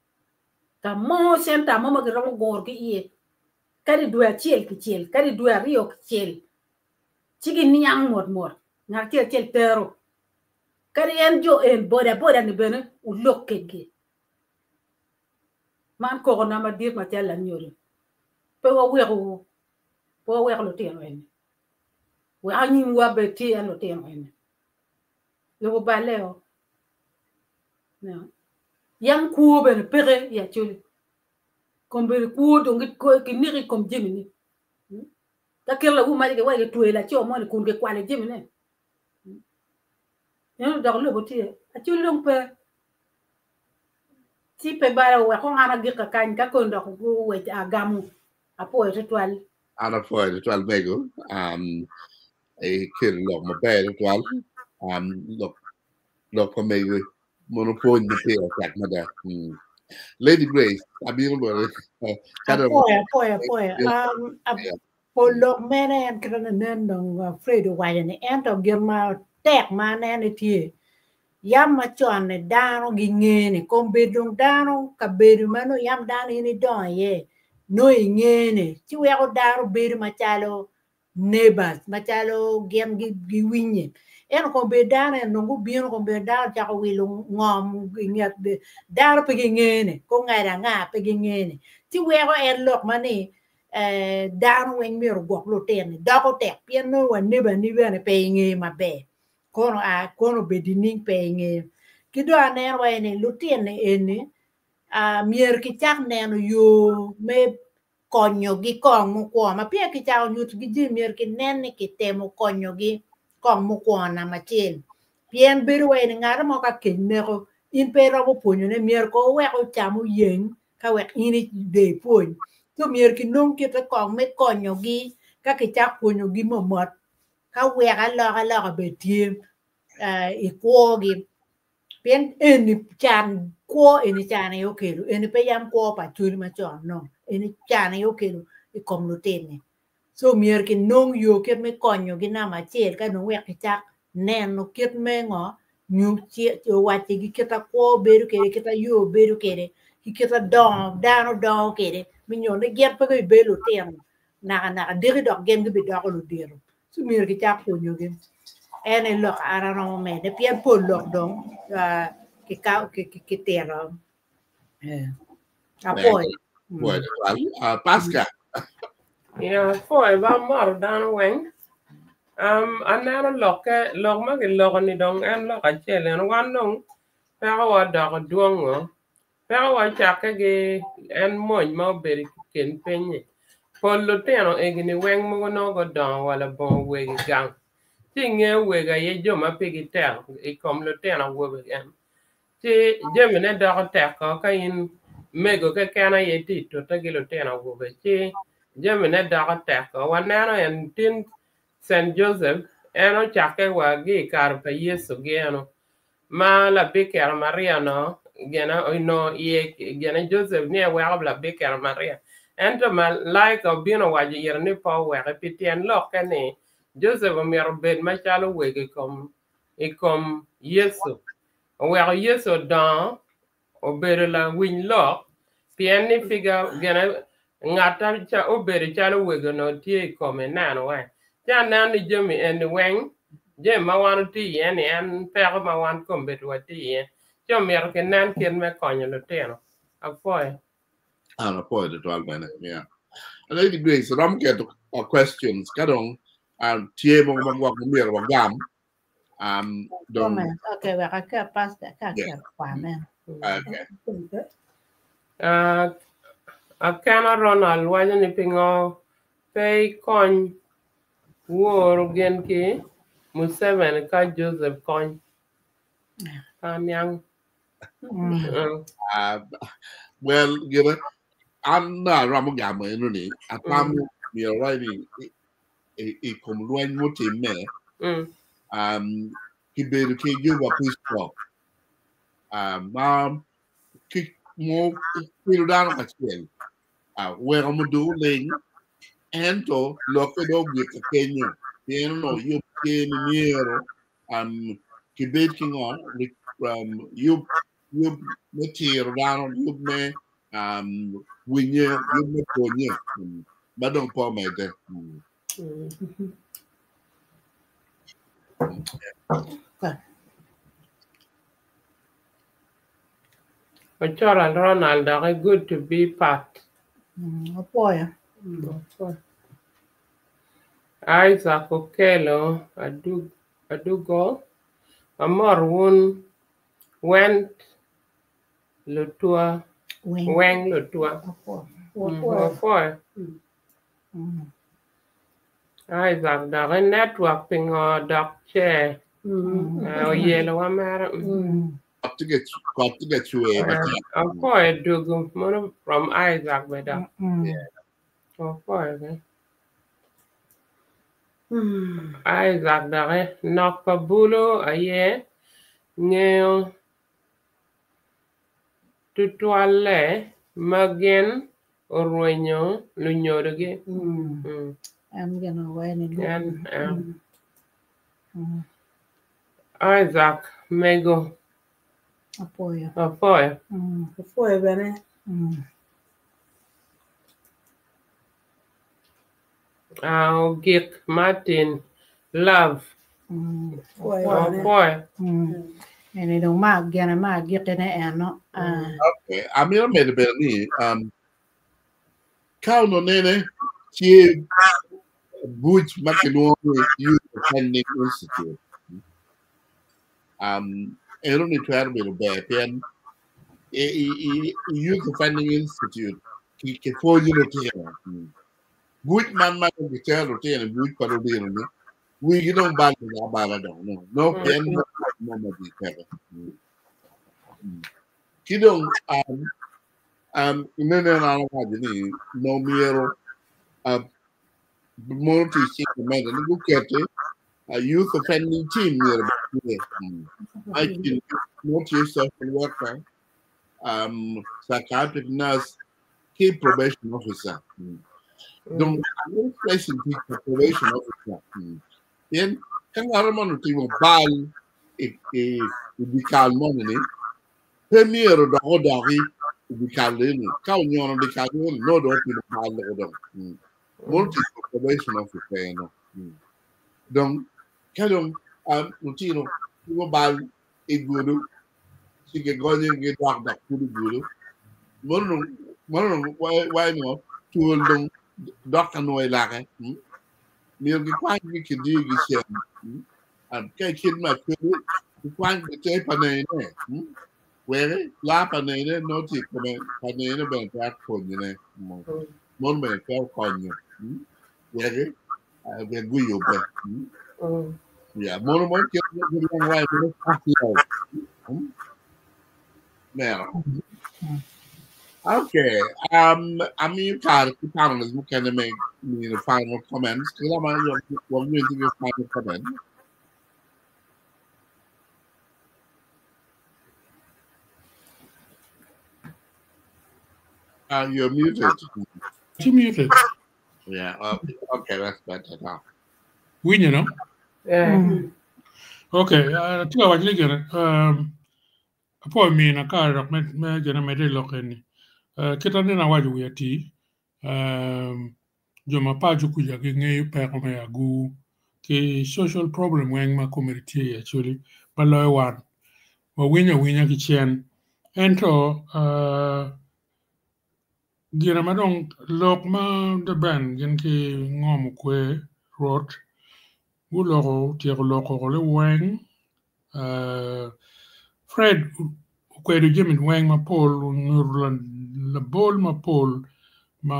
ka mo senta mama ki ro gor ki ye kadi dua chiel ki chiel kadi dua rio ki chiel chigi niang mor na chiel tero kadi en jo en boda ni bene u lok ke ki man ko na ma dir ma tela nyori pe wa we lutino en we anyim wa beti en lutino en yo baleo no yang ku ben pere ya chuli kombe ku do ngit ko ki niri kom jemini ta kella u ma ke wa ke tuela cho mo ni kun ke kwale jemini yo do lo boti a chuli long pe ti pe bara wa ko ngana gi ka kan ka ko ndo ko we agamu apo ritual ana foi ritual bego e kid lo ma be ritual lo ko me monopole de te attack mada Lady Grace abiro bore Polo mene en kana nendo Fredo wayne ento girma tek mane tie yam ma chon ne dano gi ngene kombe dong dano ka beru mano yam dano ni don ye no ngene ti we ko daro beru ma chalo neighbors ma chalo gem gi winye en kombe dano no ngu bien kombe dano ja ko wilu ngom ngiat daro pe ngene ko ngara nga pe ngene ti we ko en lok mani down when mir go lo ten double tap pien no wan ne ba ni be ne pe nge ma be kono be dining pe nge kido ane wa ne lo ten ne ene mier ki chak ne no yo me konyo gi kong mo kwa ma pia ki chao nyut gi ji mier ki nen ni ki temo konyo gi kong mo kwa na ma chen pien beru we ngara mo ka ken ne ko in pe ro po ne mier ko we ko chamu yen ka we ini de po to mier ki nong ki ta kong me konyo gi ka ki chak ponyo gi mo mot ka we ga lo be tie i ko gi pien eni chan ko eni chan e okelo eni pe yam ko pa churi ma chon no eni chan e okelo i kom lo tene so mier ki nong yo ket me konyo gi na ma cher ka no we ki chak nen no ket me ngo nyu chi o wa ti gi keta ko beru kere keta yo beru kere ki keta don dano don kere mi nyo ne get pe be lo tem na diri dok gem gi be dok lo diro so mier ki chak ponyo gi ene lo ara no me de pien po lo dong que tero apoio Bueno, Pascal. Yeah, for ba mar dan wen. Anara loke log ma ke log ni dong en lo ka chele en wan dong. Pero wa da duongo. Pero wa chake ge en moy ma beri ken penye. Polo teno e gini wen mo no go don wala bon we gang. Tinge we ga ye jo ma pigi ter e kom lo teno wo gen. Ti jemene da ko ter ko ka in mego ke kana ye ti to tagilo teno wo be ti jemene da ko ter ko wanano en tin Saint Joseph eno chake wa gi kar pa Yesu geno ma la Bikira Maria no gena no ye gena Joseph ne wa la Bikira Maria ento ma like obino wa yer ni pa wa repetien lo kane Joseph mi robed ma chalo we kom Yesu wa Yesu dan obere la win lo pien ni figa gena ngata cha obere chalo we no tie come nano wa ja nan ni jemi en wen je ma wan ti en per ma wan kombe to ti jo mer ke nan ken me konyo lo teno apoy Poi the 12 minutes, yeah. And Lady Grace, Ram get questions. Kadong, tie mo magwa kumir wa gam. Dong. okay wa ka pas da ka kwa men Okay. Akana Ronald waja ni pingo pay kon wor gen ki Museveni ka Joseph kon anyang Well, you know, I'm not Ramagam, you know, I'm already a comluan motive me. He be the give a peace talk. Mom, kick more, feel down at scale. Where I'm doing, and to look at all with the Kenya. You know, you came near, debating on you material down, you may, when you may go near, but don't call me there. Ochora Ronald are good to be part. apoio Isaac Okelo Adugo Amor Wun went Lutua Wang Lutua for Isaac the network ping or doc chair yellow America. Got to get you a Apoy Dugu from Isaac Beda. Apoy Isaac dare Nakabulo aye Neo Tutuale Magen Orwenyo Lunyoge. I'm gonna win And Isaac Mego apoio Apoy foi bene Gik Martin Love foi Apoy ene dong ma gena ma gitene eno Okay, I mean, I made a bit of me. Cow no nene, She Butch McEnroe Youth Offending Institute. Only 12 will bear pen. Youth Offending Institute. For unity. Butch man the child routine and Butch parody. We don't ban the Abala. No pen, no detail. Kidong no miro multi man look at a youth offending team near I can multi social worker psychiatric nurse key probation officer don't place in probation officer then can I remember to bal if we call money premier the order we call in count on the call no don't be the multi probation officer donc kadon routine ko bal e guru sike goje ngi wax dak ku guru mono way no tuol dong dokkan way laake mi ngi kwa ngi ki di gi sen am kay kid ma ko kwa ngi te panay ne where la panay ne no ti ko panay ne ben ta ko ni ne mon ben ta ko ni where we go yo be yeah mono mo ke long way to now okay I mean car the panelists who can make the final comments because I'm going to give final comment. You're muted. You muted. Yeah, okay, that's better now. Win, you know? Yeah. Okay, I think I was looking for me in a car of me generate lock any. Kita ni na waju yati. Joma paju kuja nge pa kome agu ke social problem weng ma community actually. Baloy one. Wa winya kichen. Ento gira madong lok ma the band gen ki ngom kwe road. Wu loko tiek loko le weng. Fred kwedu jimin weng ma pol nurlan la bol ma pol ma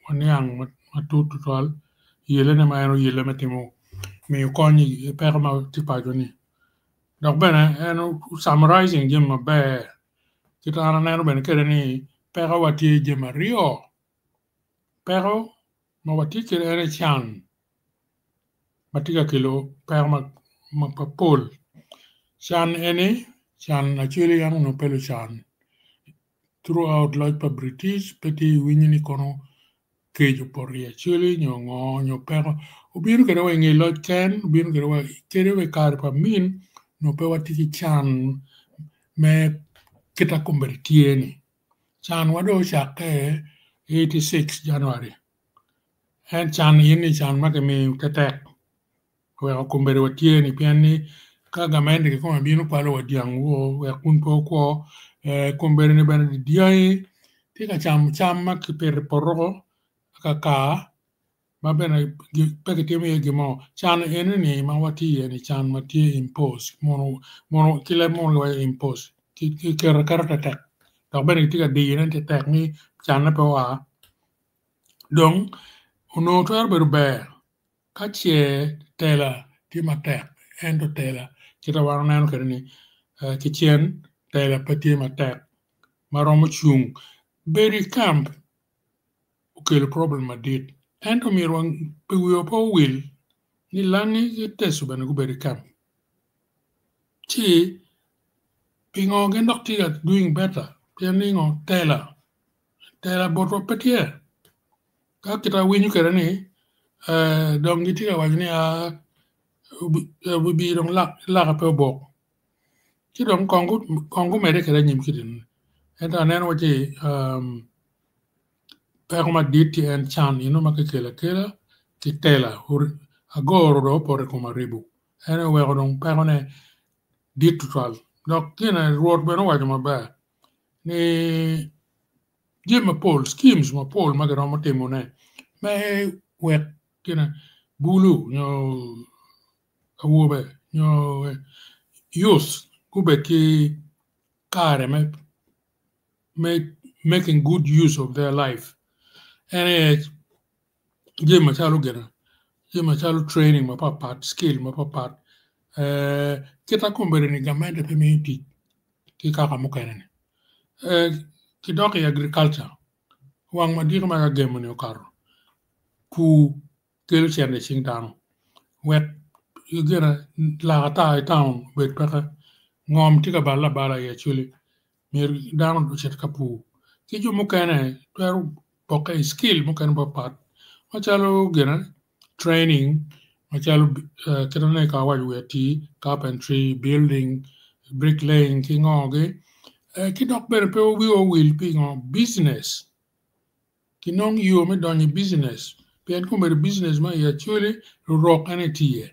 wanyang ma tutual yele ne ma eno yele metimo mi konyi per ma tipa joni donc bene eno summarizing jim ma be kita na eno bene kere ni pero wati jim rio pero ma wati kere ene chan matiga kilo per ma pol chan ene chan actually yang no pelo chan throughout like pa British peti winni kono kejo porri actually nyo pero ubiru kere we ngi lot ken ubiru kere we kar pa min no pe wati chan me kita convertieni chan wado shake 86 January and chan yini chan ma ke mi tetek we convert watieni piani kagamende ke koma binu palo wadiang wo we kunpo ko convert ne bana diai tika cham ma ke per porro kaka ma bena pekete me gimo chan eneni ma wati eni chan mati impose mono kile mono wa impose ki karata tek to bena tika di ene tek ni chan na pe wa donc uno to arbe be kache tela ti ma tek endo tela kita waro nanu kerni kichen tela pati ma tek maromo chung beri camp le problem ma dit ento mi ruang piwo po will ni lani tesu bana go beri camp chi pingo gen doctor doing better pianingo tela boto petie ka kita winyu kerani dong giti ka wajni bi dong la pe bok ki dong kongu mede kera nyim kidin enta nen waji perma diti en chan ino makekela ki tela agoro do pore kuma ribu ene wego dong perone ditu twal donc kina road beno waji mabe ni jima pol schemes ma pol magaro matimo ne me wet kina bulu nyo awobe nyo use kube ki kare making good use of their life. And jema chalu gena jema chalu training ma part skill ma part kita kumbere ni gamende pe menti ki kaka mukene ki doki agriculture wang ma dir ma gemu ni karo ku kelu chende ching tano wet gena la ta town bet paka ngom tika bala ya chuli mir dano do chet kapu ki jo mukene to poke skill mukene ba part ma chalu gena training Machalo kitane ka weti carpentry, building, bricklaying, kingoge. Kidok ber pe we will be on business. Kinong you me doni business. Pian kumber business ma ya chule rock ane tiye.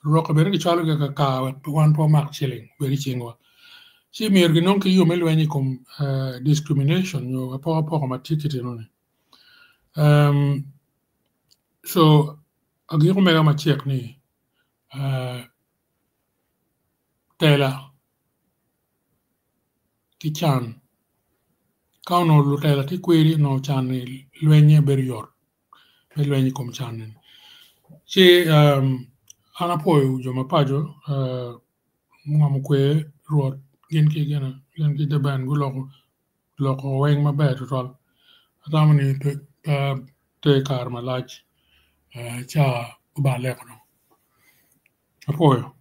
Rock ber ki chalo ka 1 mark shilling beri chingwa. Si mir kinong ki you me lweni kum discrimination yo apo ma ticket no. So agiro mega ma check ni tela ki chan kauno lu tela ti kweri no chan ni lwenye berior me lwenye kom chan si ana poyo jo ma pajo ngam kwe ruot gen ki de ban gu loko weng ma be to tol atamani te kar ma lach cha ba lekono apoyo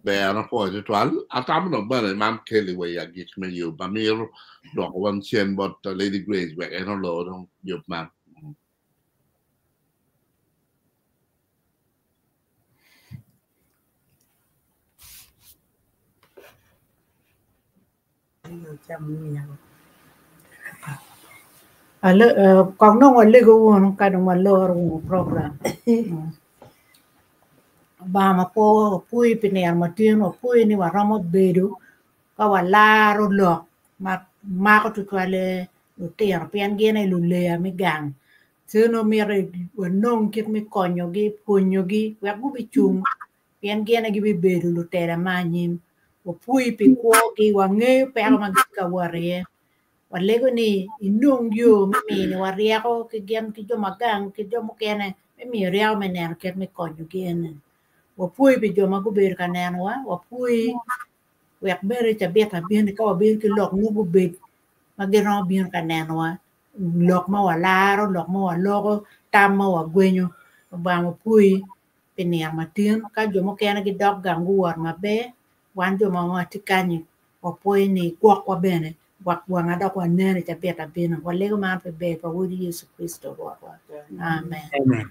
be ana po je twal atam no bale mam keli we ya git me you bamir do wan chen bot Lady Grace we eno lo dong yup mam Còn nó ngoài lê gỗ nó cái đồng mà lơ rồi program ba mà po pui pine mà tiên mà pui ni wa ramot bedu ka wa la ro lo ma ko tu kwale lo te pian ge nei lu le mi gang se no mi re wa non kit mi konyo gi punyo gi wa gu bi chung pian ge nei gi bi bedu lo te ma nyim wa pui pi ko gi wa nge pe ma ka wa re wa le go ni inung yo mi ni wa ria ko ki gem ki jo magang ki jo mo kene mi ria me ne ket mi konyo gi en wa pui bi jo ma go ber ka ne wa pui wek bere cha beta bien ka wa bir ki lok nu bu bet ma ge ro bien ka ne wa lok ma wa laro lok ma wa logo tam ma wa gwenyo ba ma pui pe ne ma tin ka jo mo kene ki dog gang war ma be wan jo ma ti kanyi wa pui ni kwa kwa bene wak wanga da kwa nene cha beta bien wa le ma pe be pa wudi Yesu Kristo wa amen amen